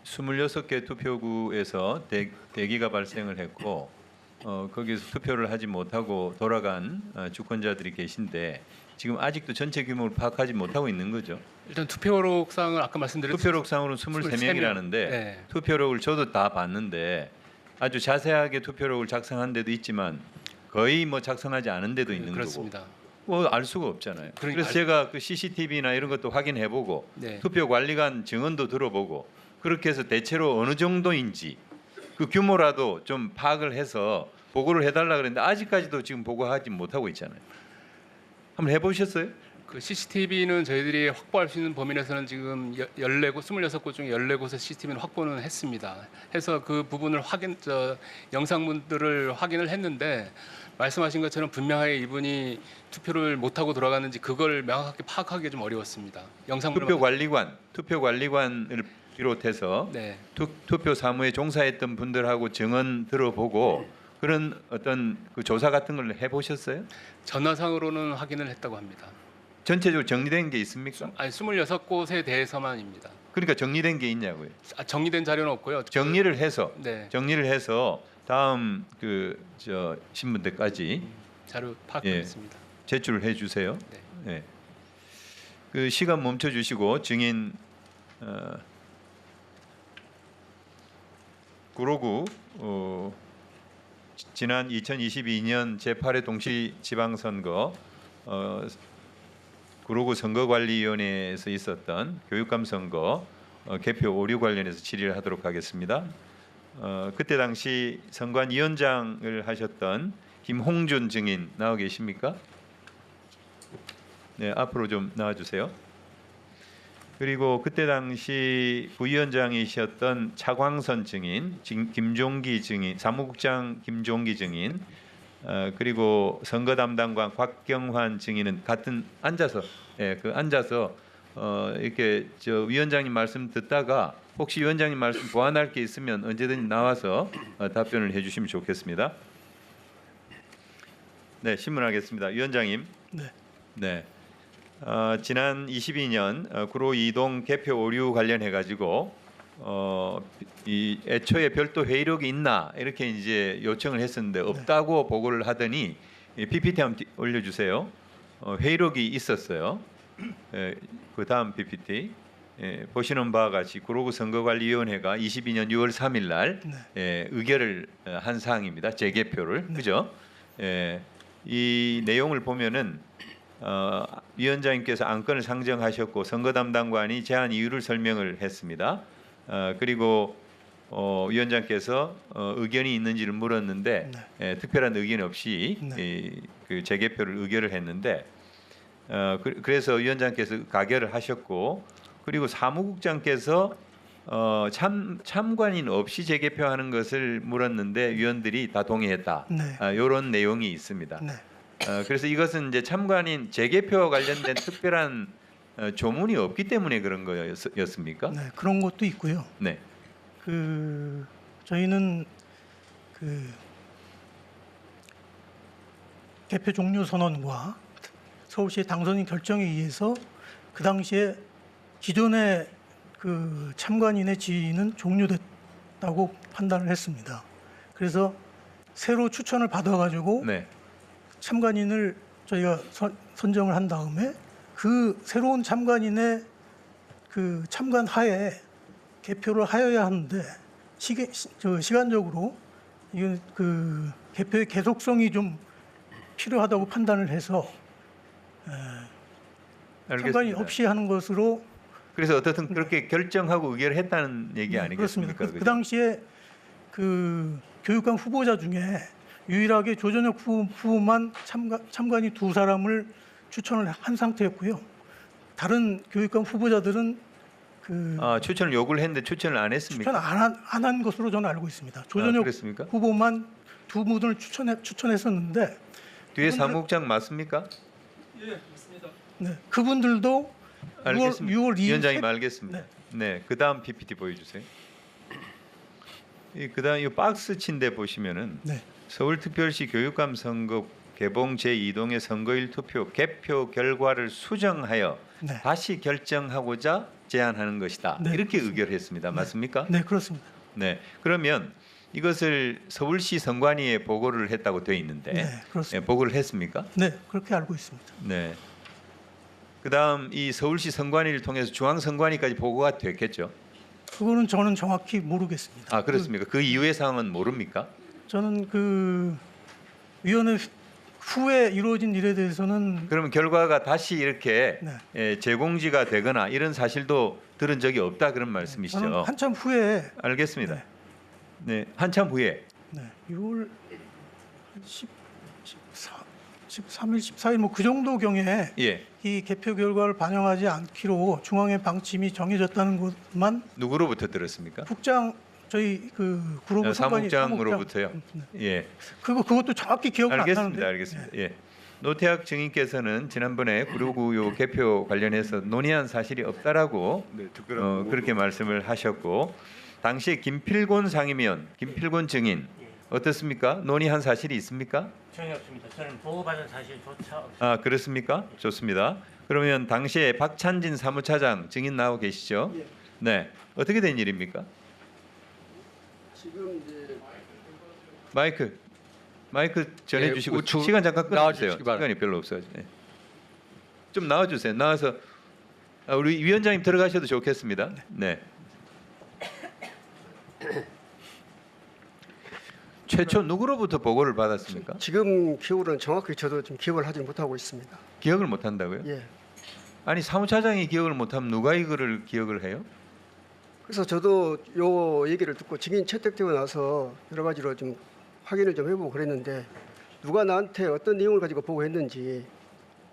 B: 26개 투표구에서 대기가 발생을 했고 거기서 투표를 하지 못하고 돌아간 주권자들이 계신데 지금 아직도 전체 규모를 파악하지 못하고 있는 거죠.
D: 일단 투표록상을 아까 말씀드렸
B: 투표록상으로는 23명이라는데
D: 네.
B: 투표록을 저도 다 봤는데 아주 자세하게 투표록을 작성한 데도 있지만 거의 뭐 작성하지 않은 데도 있는
D: 그렇습니다.
B: 거고 뭐 알 수가 없잖아요. 그래서 제가 그 CCTV나 이런 것도 확인해보고
D: 네.
B: 투표관리관 증언도 들어보고 그렇게 해서 대체로 어느 정도인지 그 규모라도 좀 파악을 해서 보고를 해달라 그랬는데 아직까지도 지금 보고하지 못하고 있잖아요. 한번 해보셨어요?
D: 그 CCTV는 저희들이 확보할 수 있는 범위 내에서는 지금 26곳 중에 14곳의 CCTV는 확보는 했습니다. 해서 그 부분을 영상문들을 확인을 했는데 말씀하신 것처럼 분명하게 이분이 투표를 못하고 돌아갔는지 그걸 명확하게 파악하기 좀 어려웠습니다.
B: 투표관리관을 비롯해서
D: 네.
B: 투표 사무에 종사했던 분들하고 증언 들어보고 그런 어떤 그 조사 같은 걸 해보셨어요?
D: 전화상으로는 확인을 했다고 합니다.
B: 전체적으로 정리된 게 있습니까?
D: 아니 26곳에 대해서만입니다.
B: 그러니까 정리된 게 있냐고요?
D: 정리된 자료는 없고요.
B: 정리를 해서
D: 네.
B: 다음 저 신문 때까지
D: 자료 파악하겠습니다.
B: 제출을 해주세요. 네. 그 시간 멈춰 주시고 증인 구로구 지난 2022년 제8회 동시지방선거 구로구 선거관리위원회에서 있었던 교육감 선거 개표 오류 관련해서 질의를 하도록 하겠습니다. 그때 당시 선관위원장을 하셨던 김홍준 증인 나와 계십니까? 네, 앞으로 좀 나와주세요. 그리고 그때 당시 부위원장이셨던 차광선 증인, 김종기 증인, 사무국장 김종기 증인, 그리고 선거 담당관 곽경환 증인은 같은 앉아서 이렇게 저 위원장님 말씀 듣다가 혹시 위원장님 말씀 보완할 게 있으면 언제든지 나와서 답변을 해주시면 좋겠습니다. 네, 신문하겠습니다. 위원장님. 네. 지난 22년 구로 이동 개표 오류 관련해 가지고 이 애초에 별도 회의록이 있나 이렇게 이제 요청을 했었는데 없다고 보고를 하더니 PPT 한번 올려주세요. 회의록이 있었어요. 그 다음 PPT 보시는 바와 같이 구로구 선거관리위원회가 22년 6월 3일 날 의결을 한 사항입니다. 재개표를 그죠? 이 내용을 보면은 위원장님께서 안건을 상정하셨고 선거 담당관이 제안 이유를 설명을 했습니다. 그리고 위원장께서 의견이 있는지를 물었는데 특별한 의견 없이 그 재개표를 의결을 했는데 그래서 위원장께서 가결을 하셨고 그리고 사무국장께서 참관인 없이 재개표하는 것을 물었는데 위원들이 다 동의했다. 이런 내용이 있습니다. 그래서 이것은 이제 참관인 재개표와 관련된 특별한 조문이 없기 때문에 그런 거였습니까?
K: 네, 그런 것도 있고요.
B: 네.
K: 저희는 개표 종료 선언과 서울시 당선인 결정에 의해서 그 당시에 기존의 그 참관인의 지위는 종료됐다고 판단을 했습니다. 그래서 새로 추천을 받아가지고 참관인을 저희가 선정을 한 다음에 그 새로운 참관인의 그 참관 하에 개표를 하여야 하는데 시간적으로 이건 그 개표의 계속성이 좀 필요하다고 판단을 해서 참관인 없이 하는 것으로.
B: 그래서 어떻든 그렇게 결정하고 의결했다는 얘기 아니겠습니까?
K: 그렇습니다. 그 당시에 그 교육감 후보자 중에 유일하게 조전혁 후보만 참관인 2사람을 추천을 한 상태였고요. 다른 교육감 후보자들은
B: 추천을 요구를 했는데 추천을 안 했습니까?
K: 추천 안 한 것으로 저는 알고 있습니다. 조전혁 후보만 2분을 추천했었는데
B: 뒤에 사무국장 맞습니까?
K: 예, 맞습니다. 네, 그분들도
B: 알겠습니다.
K: 6월 2일
B: 위원장님 알겠습니다. 네, 그다음 PPT 보여주세요. 그다음 이 박스친데 보시면은 서울특별시 교육감 선거 개봉 제2동의 선거일 투표 개표 결과를 수정하여 다시 결정하고자 제안하는 것이다. 이렇게 의결했습니다. 맞습니까?
K: 네, 그렇습니다.
B: 네, 그러면 이것을 서울시 선관위에 보고를 했다고 되어 있는데 보고를 했습니까?
K: 네, 그렇게 알고 있습니다.
B: 네. 그다음 이 서울시 선관위를 통해서 중앙선관위까지 보고가 됐겠죠?
K: 그거는 저는 정확히 모르겠습니다.
B: 그렇습니까? 그 이후의 상황은 모릅니까?
K: 저는 그 위원회 후에 이루어진 일에 대해서는
B: 그러면 결과가 다시 이렇게 제공지가 되거나 이런 사실도 들은 적이 없다 그런 말씀이시죠?
K: 저는 한참 후에.
B: 알겠습니다. 네, 한참 후에.
K: 네, 6월 13일, 14일 뭐 그 정도 경에 이 개표 결과를 반영하지 않기로 중앙의 방침이 정해졌다는 것만.
B: 누구로부터 들었습니까?
K: 국장 저희 그 구로구
B: 사무국장으로부터요. 예.
K: 그것도 정확히 기억은 안 나는데.
B: 알겠습니다. 예. 노태학 증인께서는 지난번에 구로구 개표 관련해서 논의한 사실이 없다라고 그렇게 말씀을 하셨고 당시 김필곤 상임위원, 김필곤 증인 어떻습니까? 논의한 사실이 있습니까?
U: 전혀 없습니다. 저는 보고받은 사실조차 없습니다.
B: 그렇습니까? 좋습니다. 그러면 당시에 박찬진 사무차장 증인 나오고 계시죠? 네. 어떻게 된 일입니까?
A: 지금 이제
B: 마이크 전해주시고 시간 잠깐 끊어주세요. 시간이 별로 없어요. 좀 나와주세요. 나와서 우리 위원장님 들어가셔도 좋겠습니다. 네. 최초 누구로부터 보고를 받았습니까?
A: 지금 기억으로는 정확히 저도 좀 기억을 하지 못하고 있습니다.
B: 기억을 못한다고요?
A: 예.
B: 아니 사무차장이 기억을 못하면 누가 이거를 기억을 해요?
A: 그래서 저도 요 얘기를 듣고 증인 채택되고 나서 여러 가지로 좀 확인을 좀 해보고 그랬는데 누가 나한테 어떤 내용을 가지고 보고했는지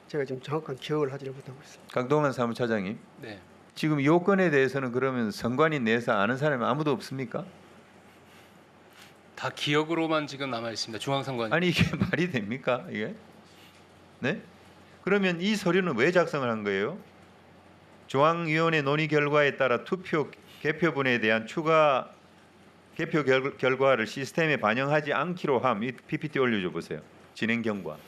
A: 제가 지금 정확한 기억을 하지를 못하고 있습니다.
B: 강동원 사무차장님.
D: 네.
B: 지금 이 건에 대해서는 그러면 선관위 내에서 아는 사람이 아무도 없습니까?
D: 다 기억으로만 지금 남아 있습니다. 중앙선관위.
B: 아니 이게 말이 됩니까 이게? 네? 그러면 이 서류는 왜 작성을 한 거예요? 중앙위원회 논의 결과에 따라 투표 개표분에 대한 추가 개표 결과를 시스템에 반영하지 않기로 함. 이 PPT 올려줘 보세요. 진행 경과.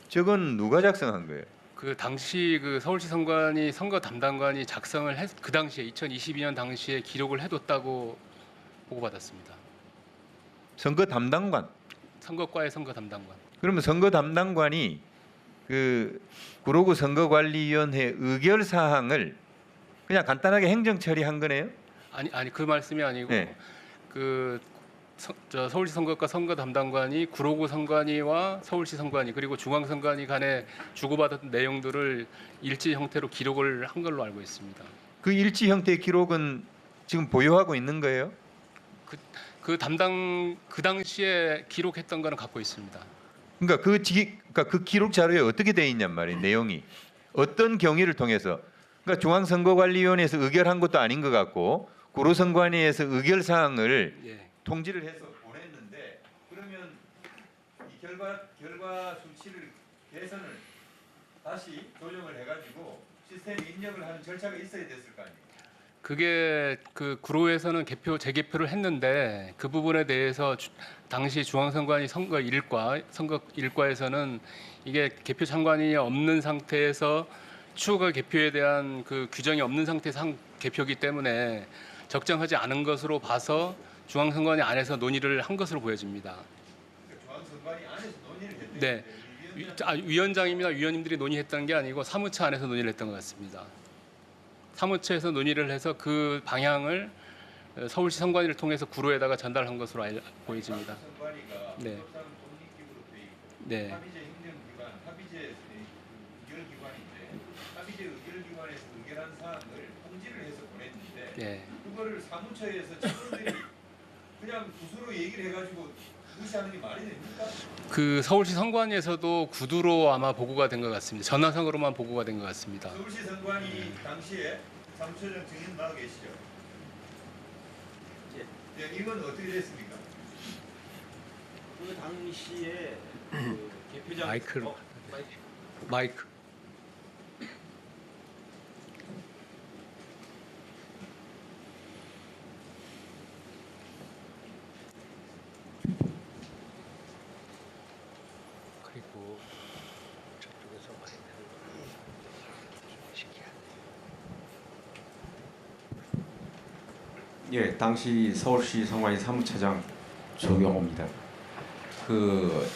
B: 저건 누가 작성한 거예요?
D: 그 당시 그 서울시 선관위 선거 담당관이 작성을 그 당시에 2022년 당시에 기록을 해뒀다고 보고받았습니다.
B: 선거 담당관.
D: 선거과의 선거 담당관.
B: 그러면 선거 담당관이 그 구로구 선거관리위원회 의결 사항을 그냥 간단하게 행정 처리한 거네요?
D: 아니 그 말씀이 아니고 그 서울시 선거과 선거 담당관이 구로구 선관위와 서울시 선관위 그리고 중앙 선관위 간에 주고받았던 내용들을 일지 형태로 기록을 한 걸로 알고 있습니다.
B: 그 일지 형태의 기록은 지금 보유하고 있는 거예요?
D: 그 당시에 기록했던 거는 갖고 있습니다.
B: 그러니까 그 기록 자료에 어떻게 돼 있냔 말이에요. 내용이 어떤 경위를 통해서 그러니까 중앙선거관리위원회에서 의결한 것도 아닌 것 같고 구로선관위에서 의결 사항을
D: 예.
B: 통지를 해서 보냈는데 그러면 이 결과 수치를 개선을 다시 조정을 해가지고 시스템에 입력을 하는 절차가 있어야 됐을 거 아니에요.
D: 그게 그 구로에서는 재개표를 했는데 그 부분에 대해서 당시 중앙선관위 선거 일과에서는 이게 개표 참관이 없는 상태에서 추가 개표에 대한 그 규정이 없는 상태에서 한 개표이기 때문에 적정하지 않은 것으로 봐서 중앙선관위 안에서 논의를 한 것으로 보여집니다.
B: 중앙선관위 안에서 논의를 했대요.
D: 네, 위원장입니다. 위원님들이 논의했다는 게 아니고 사무처 안에서 논의를 했던 것 같습니다. 사무처에서 논의를 해서 그 방향을 서울시 선관위를 통해서 구로에다가 전달한 것으로 보여집니다.
B: 선관위가
D: 네.
B: 독립기구로 돼 있고
D: 네.
B: 합의제 행정기관, 합의제 의결기관인데 합의제 의결기관에서 의결한 사항을 통지를 해서 보냈는데
D: 네.
B: 그거를 사무처에서 직원들이 그냥 구수로 얘기를 해가지고 무시하는 게 말이 됩니까?
D: 그 서울시 선관위에서도 구두로 아마 보고가 된 것 같습니다. 전화상으로만 보고가 된 것 같습니다.
B: 서울시 선관위 당시에 사무처장 증인 나와 계시죠? 예, 이건 어떻게 됐습니까?
C: 그 당시에 그 개표장
P: 마이크로 마이크.
N: 그리고 저쪽에서 마이크를 시켜야 돼.
C: 예, 당시 서울시 선관위 사무처장 조경호입니다. 그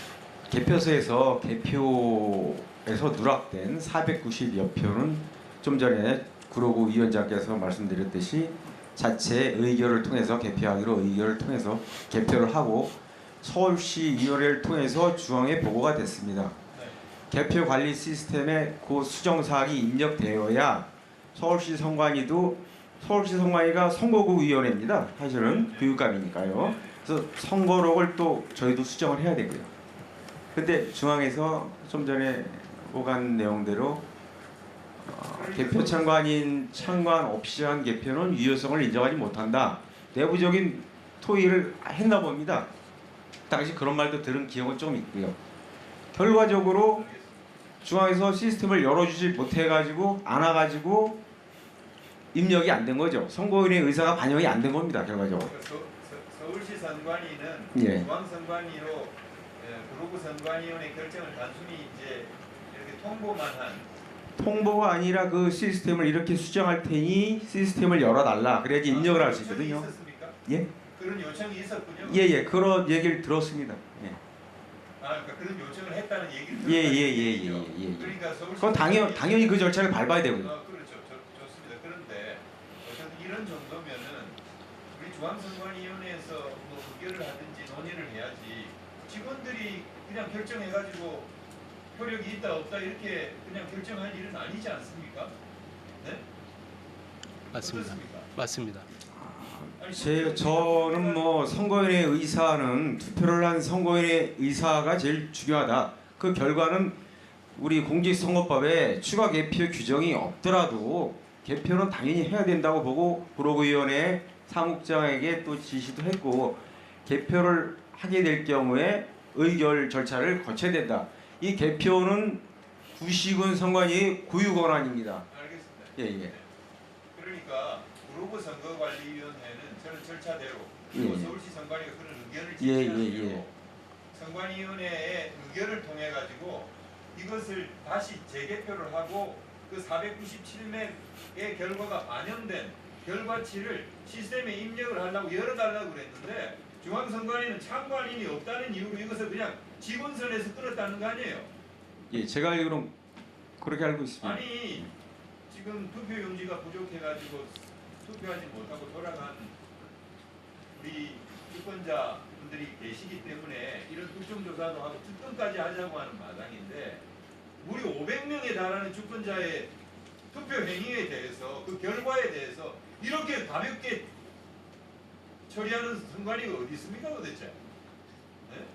C: 개표소에서 개표에서 누락된 490여 표는 좀 전에 구로구 위원장께서 말씀드렸듯이 자체 의결을 통해서 개표하기로 의결을 통해서 개표를 하고 서울시 위원회를 통해서 중앙에 보고가 됐습니다. 개표 관리 시스템에 그 수정 사항이 입력되어야 서울시 선관위도 서울시 선관위가 선거구 위원회입니다. 사실은 교육감이니까요. 그래서 선거록을 또 저희도 수정을 해야 되고요. 근데 중앙에서 좀 전에 오간 내용대로 개표 참관 없이 한 개표는 유효성을 인정하지 못한다. 내부적인 토의를 했나 봅니다. 당시 그런 말도 들은 기억은 좀 있고요. 결과적으로 중앙에서 시스템을 열어주지 못해가지고 안 와가지고 입력이 안 된 거죠. 선거인의 의사가 반영이 안 된 겁니다. 결과적으로.
B: 서울시 선관위는
C: 예.
B: 중앙선관위로 구로구 선관위원회 결정을 단순히 이제 이렇게 통보만 한
C: 통보가 아니라 그 시스템을 이렇게 수정할 테니 시스템을 열어달라. 그래야지 입력을 할 수 있거든요.
B: 있었습니까?
C: 예?
B: 그런 요청이 있었군요.
C: 예예 그런 얘기를 들었습니다. 예.
B: 그러니까 그런 요청을 했다는 얘기를
C: 예.
B: 그러니까 서울시
C: 그건 당연히 그 절차를 밟아야 되고요.
B: 그렇죠. 좋습니다. 그런데 어쨌든 이런 정도면은 우리 중앙선관위원회에서 뭐 의결을 하든지 논의를 해야지 직원들이 그냥 결정해가지고 효력이 있다 없다 이렇게 그냥 결정할 일은 아니지 않습니까? 네?
D: 맞습니다.
B: 어떻습니까?
D: 맞습니다.
C: 저는 뭐 선거인의 의사는 투표를 한 선거인의 의사가 제일 중요하다. 그 결과는 우리 공직선거법에 추가 개표 규정이 없더라도 개표는 당연히 해야 된다고 보고 구로구위원회 사무국장에게 또 지시도 했고 개표를 하게 될 경우에 의결 절차를 거쳐야 된다. 이 개표는 구시군 선관위의 고유 권한입니다.
B: 알겠습니다.
C: 예.
B: 그러니까 구로구 선거관리위원회는 저는 절차대로 그리고
C: 예.
B: 서울시 선관위가 그런 의견을
C: 예.
B: 지지하고 선관위원회의 의결을 통해 가지고 이것을 다시 재개표를 하고 그 497명의 결과가 반영된 결과치를 시스템에 입력을 하려고 열어달라고 그랬는데 중앙선관위는 참관인이 없다는 이유로 이것을 그냥 직원선에서 끌었다는 거 아니에요?
C: 예, 제가 알기로는 그렇게 알고 있습니다.
B: 아니 지금 투표용지가 부족해가지고 투표하지 못하고 돌아간 우리 유권자분들이 계시기 때문에 이런 국정조사도 하고 특검까지 하자고 하는 마당인데 무려 500명에 달하는 주권자의 투표 행위에 대해서 그 결과에 대해서 이렇게 가볍게 처리하는 선관위가 어디 있습니까 도대체? 네?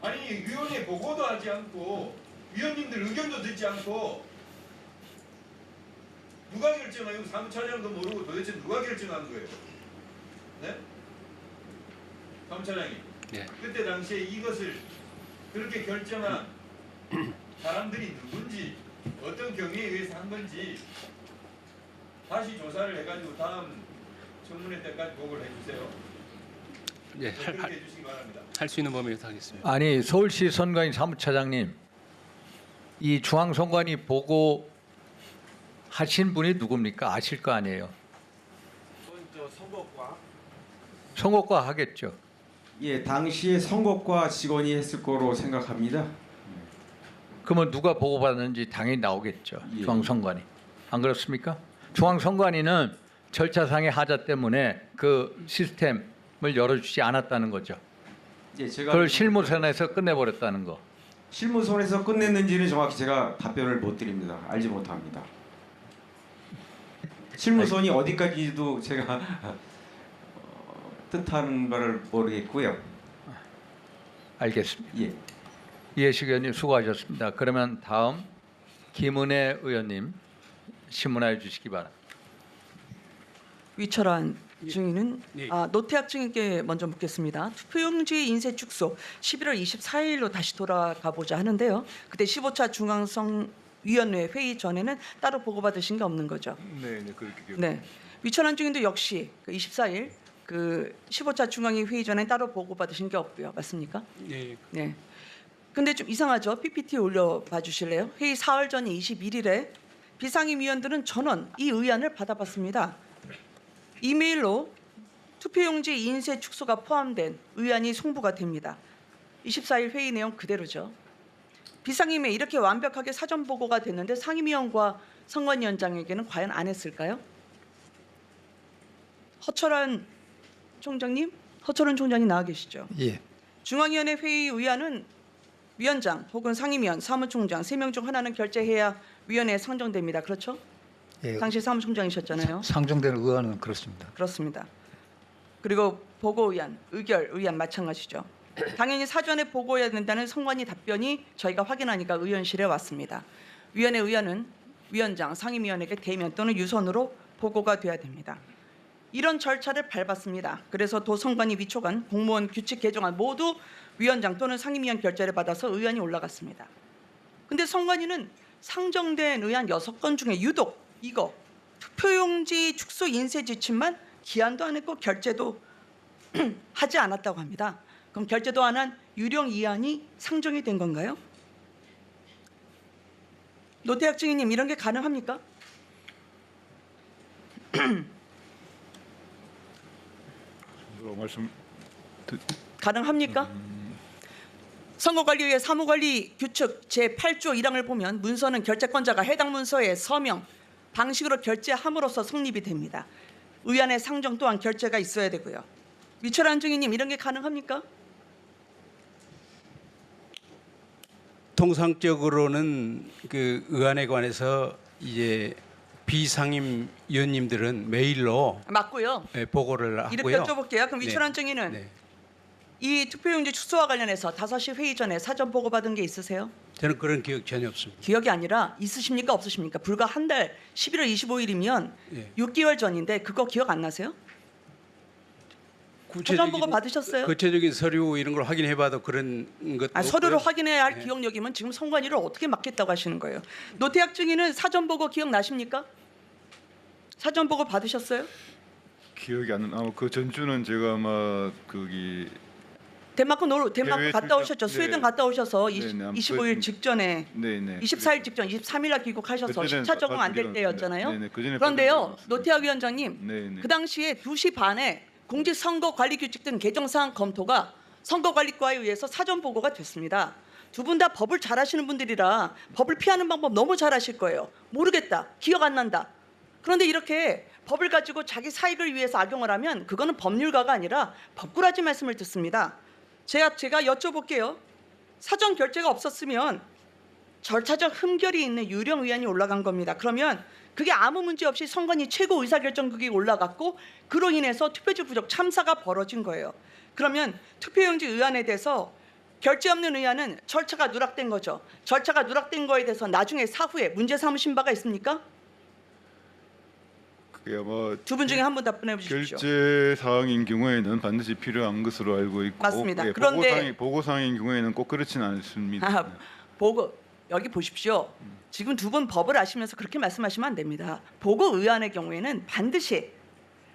B: 아니 위원회 보고도 하지 않고 위원님들 의견도 듣지 않고 누가 결정해요? 사무처장도 모르고 도대체 누가 결정한 거예요? 네? 사무처장님.
P: 네.
B: 그때 당시에 이것을 그렇게 결정한 사람들이 누군지 어떤 경위에 의해서 한 건지 다시 조사를 해가지고 다음 청문회 때까지 보고를 해주세요.
P: 네,
B: 그렇게 해주시기 바랍니다.
P: 할 수 있는 범위에서 하겠습니다.
G: 아니 서울시 선관위 사무처장님, 이 중앙선관위 보고 하신 분이 누굽니까? 아실 거 아니에요. 선거과 하겠죠.
C: 예, 당시에 선거과 직원이 했을 거로 생각합니다.
G: 그러면 누가 보고받았는지 당연히 나오겠죠.
C: 예.
G: 중앙선관위. 안 그렇습니까? 중앙선관위는 절차상의 하자 때문에 그 시스템을 열어주지 않았다는 거죠.
C: 예, 제가
G: 그걸 실무선에서 끝내버렸다는 거.
C: 실무선에서 끝냈는지는 정확히 제가 답변을 못 드립니다. 알지 못합니다. 실무선이 어디까지도 제가 뜻하는 바를 모르겠고요.
G: 알겠습니다.
C: 예.
G: 이해식 의원님 수고하셨습니다. 그러면 다음 김은혜 의원님 신문하여 주시기 바랍니다.
F: 위철한 증인은 노태학 증인께 먼저 묻겠습니다. 투표용지 인쇄 축소 11월 24일로 다시 돌아가 보자 하는데요. 그때 15차 중앙선위원회 회의 전에는 따로 보고받으신 게 없는 거죠.
E: 네, 그렇게 기억.
F: 네. 위철한 증인도 역시 그 24일 그 15차 중앙위 회의 전에 따로 보고받으신 게 없고요. 맞습니까?
P: 네.
F: 네. 근데 좀 이상하죠. PPT 올려봐 주실래요? 회의 4월 전 21일에 비상임위원들은 전원 이 의안을 받아봤습니다. 이메일로 투표용지 인쇄 축소가 포함된 의안이 송부가 됩니다. 24일 회의 내용 그대로죠. 비상임에 이렇게 완벽하게 사전 보고가 됐는데 상임위원과 선관위원장에게는 과연 안 했을까요? 허철한 총장님, 허철은 총장이 나와 계시죠?
T: 예.
F: 중앙위원회 회의 의안은 위원장 혹은 상임위원, 사무총장 3명 중 하나는 결재해야 위원회에 상정됩니다. 그렇죠?
T: 예.
F: 당시 사무총장이셨잖아요.
T: 상정된 의안은 그렇습니다.
F: 그렇습니다. 그리고 보고의안, 의결의안 마찬가지죠. 당연히 사전에 보고해야 된다는 선관위 답변이 저희가 확인하니까 의원실에 왔습니다. 위원회 의안은 위원장, 상임위원에게 대면 또는 유선으로 보고가 돼야 됩니다. 이런 절차를 밟았습니다. 그래서 도선관위 위촉안, 공무원 규칙 개정안 모두 위원장 또는 상임위원 결재를 받아서 의안이 올라갔습니다. 근데 선관위는 상정된 의안 6건 중에 유독 이거 투표용지 축소 인쇄 지침만 기한도 안 했고 결재도 하지 않았다고 합니다. 그럼 결재도 안 한 유령 이안이 상정이 된 건가요? 노태학 증인님 이런 게 가능합니까?
E: 말씀
F: 가능합니까? 선거관리위의 사무관리 규칙 제8조 1항을 보면 문서는 결재권자가 해당 문서에 서명, 방식으로 결재함으로써 성립이 됩니다. 의안의 상정 또한 결재가 있어야 되고요. 위철한 증인님 이런 게 가능합니까?
P: 통상적으로는 그 의안에 관해서 이제 비상임 위원님들은 메일로
F: 맞고요.
P: 보고를 하고요.
F: 이렇게 여쭤볼게요. 그럼 위철한
P: 네.
F: 증인은
P: 네.
F: 이 투표용지 축소와 관련해서 5시 회의 전에 사전 보고 받은 게 있으세요?
P: 저는 그런 기억 전혀 없습니다.
F: 기억이 아니라 있으십니까 없으십니까? 불과 한 달 11월 25일이면 6개월 전인데 그거 기억 안 나세요? 사전 보고 받으셨어요?
P: 구체적인 서류 이런 걸 확인해봐도 그런 것.
F: 서류를 확인해야 할 기억력이면 지금 선관위를 어떻게 맡겠다고 하시는 거예요? 노태학 증인은 사전 보고 기억 나십니까? 사전 보고 받으셨어요?
E: 기억이 안 나. 그 전주는 제가 아마 거기
F: 덴마크
E: 해외
F: 갔다
E: 출장-
F: 오셨죠?
E: 네.
F: 스웨덴 갔다 오셔서
E: 네, 네,
F: 25일 직전에
E: 네네.
F: 24일 직전 23일 날 귀국하셔서
E: 그때는
F: 10차 적응 안 될
E: 받으려-
F: 때였잖아요.
E: 네네, 그전에
F: 그런데요, 노태학 위원장님,
E: 네네.
F: 그 당시에 2시 반에 공직선거관리규칙 등 개정사항 검토가 선거관리과에 의해서 사전 보고가 됐습니다. 두 분 다 법을 잘 아시는 분들이라 법을 피하는 방법 너무 잘 아실 거예요. 모르겠다, 기억 안 난다. 그런데 이렇게 법을 가지고 자기 사익을 위해서 악용을 하면 그거는 법률가가 아니라 법꾸라지 말씀을 듣습니다. 제가 여쭤볼게요. 사전 결재가 없었으면 절차적 흠결이 있는 유령 의안이 올라간 겁니다. 그러면 그게 아무 문제 없이 선관위 최고 의사결정국이 올라갔고 그로 인해서 투표지 부족 참사가 벌어진 거예요. 그러면 투표용지 의안에 대해서 결재 없는 의안은 절차가 누락된 거죠. 절차가 누락된 거에 대해서 나중에 사후에 문제 삼으신 바가 있습니까?
E: 그게 아마
F: 두 분 중에 한 분 답변해 주십시오.
E: 결제 사항인 경우에는 반드시 필요한 것으로 알고 있고,
F: 맞습니다.
E: 예,
F: 그런데
E: 보고 사항인 경우에는 꼭 그렇지는 않습니다.
F: 보고 여기 보십시오. 지금 두 분 법을 아시면서 그렇게 말씀하시면 안 됩니다. 보고 의안의 경우에는 반드시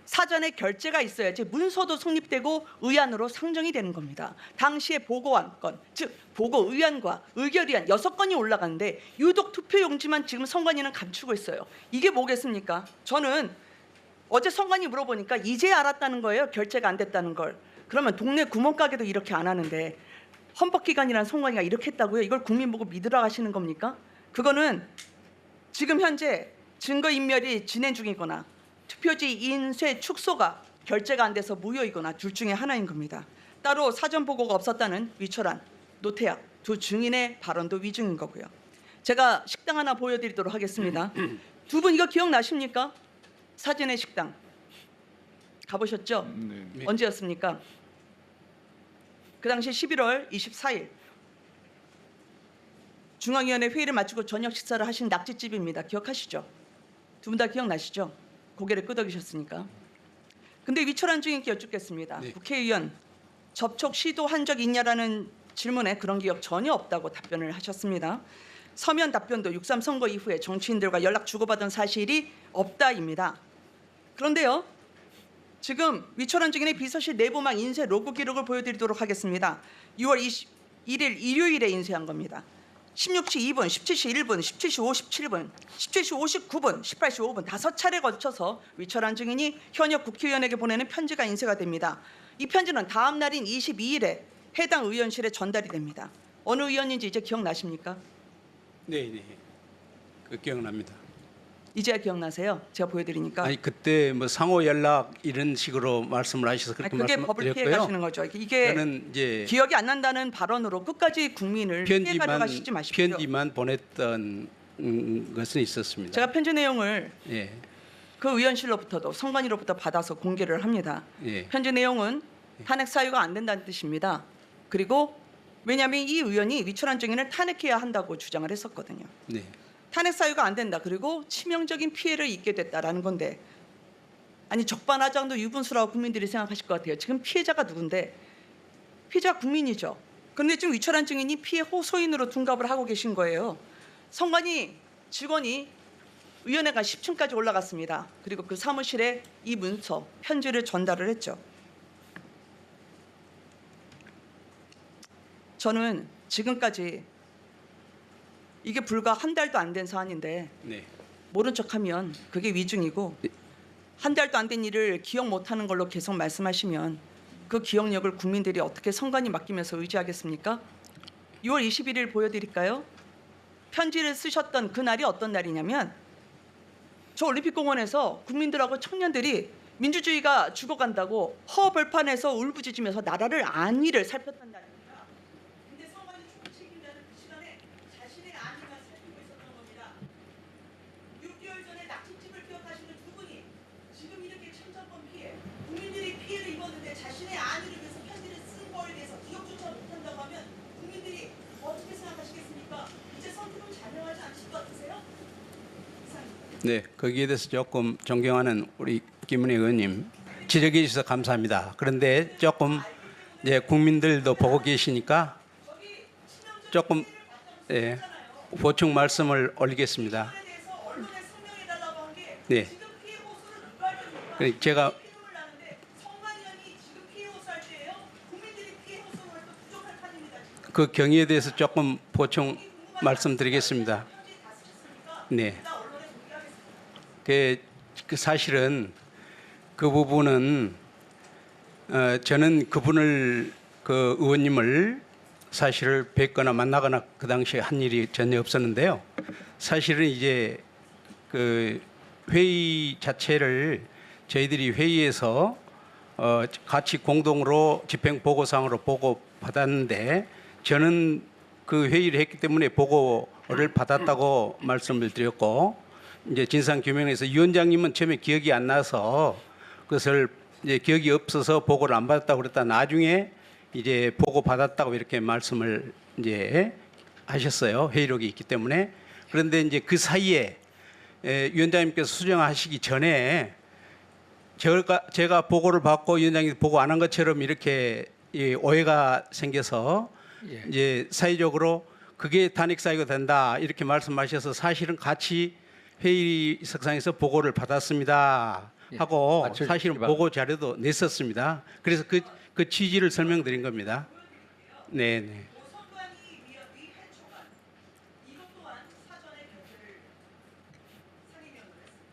F: 사전에 결재가 있어야지 문서도 성립되고 의안으로 상정이 되는 겁니다. 당시에 보고한 건, 즉 보고 의안과 의결의안 6건이 올라가는데 유독 투표용지만 지금 선관위는 감추고 있어요. 이게 뭐겠습니까? 저는 어제 선관위 물어보니까 이제 알았다는 거예요. 결재가 안 됐다는 걸. 그러면 동네 구멍가게도 이렇게 안 하는데 헌법기관이란 선관위가 이렇게 했다고요? 이걸 국민 보고 믿으라 하시는 겁니까? 그거는 지금 현재 증거인멸이 진행 중이거나 투표지 인쇄 축소가 결재가 안 돼서 무효이거나 둘 중에 하나인 겁니다. 따로 사전 보고가 없었다는 위철한, 노태학 두 증인의 발언도 위증인 거고요. 제가 식당 하나 보여드리도록 하겠습니다. 두 분 이거 기억나십니까? 사진의 식당 가보셨죠?
E: 네.
F: 언제였습니까? 그 당시 11월 24일 중앙위원회 회의를 마치고 저녁 식사를 하신 낙지집입니다. 기억하시죠? 두 분 다 기억나시죠? 고개를 끄덕이셨으니까. 근데 위철한 증인께 여쭙겠습니다.
P: 네.
F: 국회의원 접촉 시도한 적 있냐라는 질문에 그런 기억 전혀 없다고 답변을 하셨습니다. 서면 답변도 6.3 선거 이후에 정치인들과 연락 주고받은 사실이 없다입니다. 그런데요. 지금 위철한 증인의 비서실 내부망 인쇄 로그 기록을 보여드리도록 하겠습니다. 6월 21일 일요일에 인쇄한 겁니다. 16시 2분, 17시 1분, 17시 57분, 17시 59분, 18시 5분 5차례 거쳐서 위철한 증인이 현역 국회의원에게 보내는 편지가 인쇄가 됩니다. 이 편지는 다음 날인 22일에 해당 의원실에 전달이 됩니다. 어느 의원인지 이제 기억나십니까?
P: 네. 그 기억납니다.
F: 이제야 기억나세요? 제가 보여드리니까.
P: 아니 그때 뭐 상호 연락 이런 식으로 말씀을 하셔서 그렇게
F: 그게 법을 피해
P: 말씀드렸고요.
F: 가시는 거죠. 이게
P: 저는 이제
F: 기억이 안 난다는 발언으로 끝까지 국민을 피해 가시지 마십시오.
P: 편지만 보냈던 것은 있었습니다.
F: 제가 편지 내용을
P: 예.
F: 그 의원실로부터도 선관위로부터 받아서 공개를 합니다.
P: 예.
F: 편지 내용은 탄핵 사유가 안 된다는 뜻입니다. 그리고 왜냐하면 이 의원이 위철한 증인을 탄핵해야 한다고 주장을 했었거든요.
P: 네.
F: 탄핵 사유가 안 된다. 그리고 치명적인 피해를 입게 됐다라는 건데, 아니 적반하장도 유분수라고 국민들이 생각하실 것 같아요. 지금 피해자가 누군데? 피해자가 국민이죠. 그런데 지금 위철한 증인이 피해 호소인으로 둔갑을 하고 계신 거예요. 선관위 직원이 위원회관 10층까지 올라갔습니다. 그리고 그 사무실에 이 문서, 편지를 전달을 했죠. 저는 지금까지 이게 불과 한 달도 안 된 사안인데
P: 네.
F: 모른 척하면 그게 위증이고, 한 달도 안 된 일을 기억 못하는 걸로 계속 말씀하시면 그 기억력을 국민들이 어떻게 선관위 맡기면서 의지하겠습니까? 6월 21일 보여드릴까요? 편지를 쓰셨던 그날이 어떤 날이냐면, 저 올림픽공원에서 국민들하고 청년들이 민주주의가 죽어간다고 허벌판에서 울부짖으면서 나라를 안위를 살폈던 날입니다. 근데 선관위 총책임자는 그 시간에 자신의 안위만 살피고 있었던 겁니다. 6개월 전에 낙지집을 기억하시는 두 분이 지금 이렇게 천정권 피해, 국민들이 피해를 입었는데 자신의 안위를 위해서 편지를 쓴 거에 대해서 기억조차 못한다고 하면 국민들이 어떻게 생각하시겠습니까? 이제 선택은 잔영하지 않으실 것 같으세요?
P: 네, 거기에 대해서 조금 존경하는 우리 김은혜 의원님 지적해 주셔서 감사합니다. 그런데 조금 이제 국민들도 보고 계시니까 조금 보충 말씀을 올리겠습니다. 네, 제가 그 경위에 대해서 조금 보충 말씀드리겠습니다. 네. 그 사실은 그 부분은 저는 그분을 그 의원님을 사실을 뵙거나 만나거나 그 당시에 한 일이 전혀 없었는데요. 사실은 이제 그 회의 자체를 저희들이 회의에서 같이 공동으로 집행 보고상으로 보고 받았는데 저는 그 회의를 했기 때문에 보고를 받았다고 말씀을 드렸고 이제 진상 규명에서 위원장님은 처음에 기억이 안 나서 그것을 이제 기억이 없어서 보고를 안 받았다고 그랬다 나중에 이제 보고 받았다고 이렇게 말씀을 이제 하셨어요. 회의록이 있기 때문에. 그런데 이제 그 사이에 위원장님께서 수정하시기 전에 제가 보고를 받고 위원장님이 보고 안 한 것처럼 이렇게 오해가 생겨서 이제 사회적으로 그게 단익 사유가 된다 이렇게 말씀하셔서 사실은 같이 회의석상에서 보고를 받았습니다 하고 사실은 보고 자료도 냈었습니다. 그래서 그 취지를 설명드린 겁니다. 네, 네.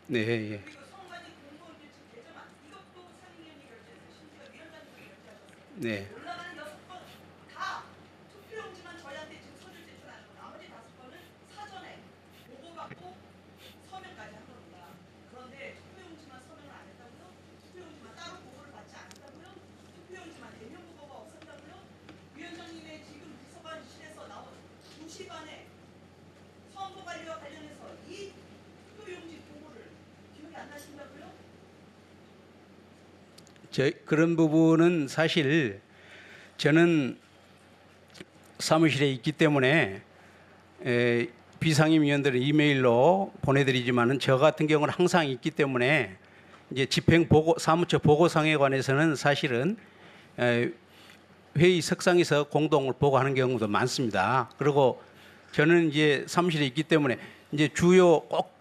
P: 네, 예. 네. 그런 부분은 사실 저는 사무실에 있기 때문에 비상임위원들은 이메일로 보내드리지만은 저 같은 경우는 항상 있기 때문에 이제 집행 보고 사무처 보고상에 관해서는 사실은 회의 석상에서 공동을 보고하는 경우도 많습니다. 그리고 저는 이제 사무실에 있기 때문에 이제 주요 꼭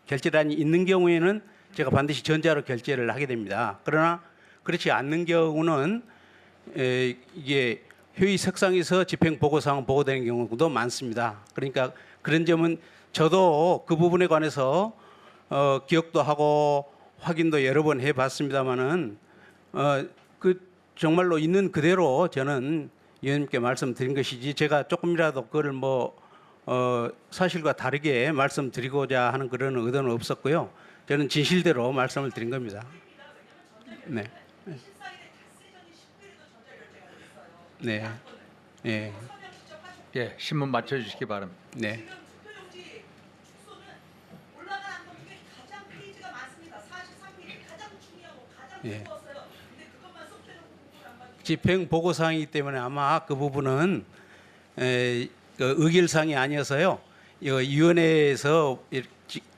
P: 결재란이 있는 경우에는 제가 반드시 전자로 결제를 하게 됩니다. 그러나 그렇지 않는 경우는 이게 회의 석상에서 집행 보고사항 보고되는 경우도 많습니다. 그러니까 그런 점은 저도 그 부분에 관해서 기억도 하고 확인도 여러 번 해봤습니다만은 그 정말로 있는 그대로 저는 위원님께 말씀드린 것이지 제가 조금이라도 그걸 사실과 다르게 말씀드리고자 하는 그런 의도는 없었고요. 저는 진실대로 말씀을 드린 겁니다. 네. 네. 네.
G: 예, 신문 맞춰주시기 바랍니다.
P: 네. 예. 집행 보고사항이기 때문에 아마 그 부분은 그 의결사항이 아니어서요. 위원회에서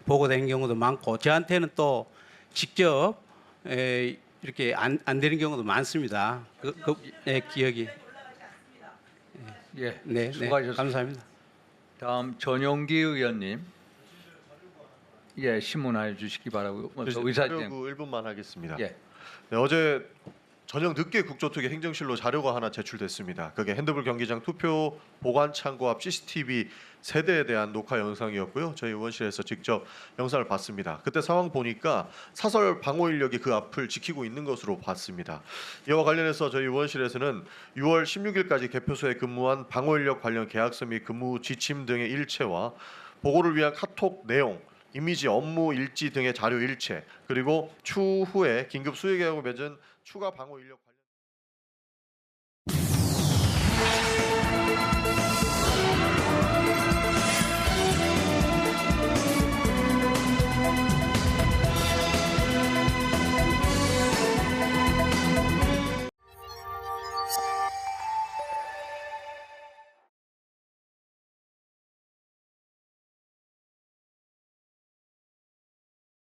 P: 보고된 경우도 많고 저한테는 또 직접 이렇게 안 되는 경우도 많습니다. 기억이.
G: 예,
P: 네,
G: 수고하셨습니다.
P: 네, 감사합니다.
G: 다음 전용기 의원님. 예, 신문하여 주시기 바라고요. 의사진행.
H: 자료구 1분만 하겠습니다.
G: 예.
H: 네, 어제 저녁 늦게 국조특위 행정실로 자료가 하나 제출됐습니다. 그게 핸드볼 경기장 투표 보관 창고 앞 CCTV 세대에 대한 녹화 영상이었고요. 저희 의원실에서 직접 영상을 봤습니다. 그때 상황 보니까 사설 방호 인력이 그 앞을 지키고 있는 것으로 봤습니다. 이와 관련해서 저희 의원실에서는 6월 16일까지 개표소에 근무한 방호 인력 관련 계약서 및 근무 지침 등의 일체와 보고를 위한 카톡 내용, 이미지, 업무 일지 등의 자료 일체, 그리고 추후에 긴급 수의 계약을 맺은 추가 방호 인력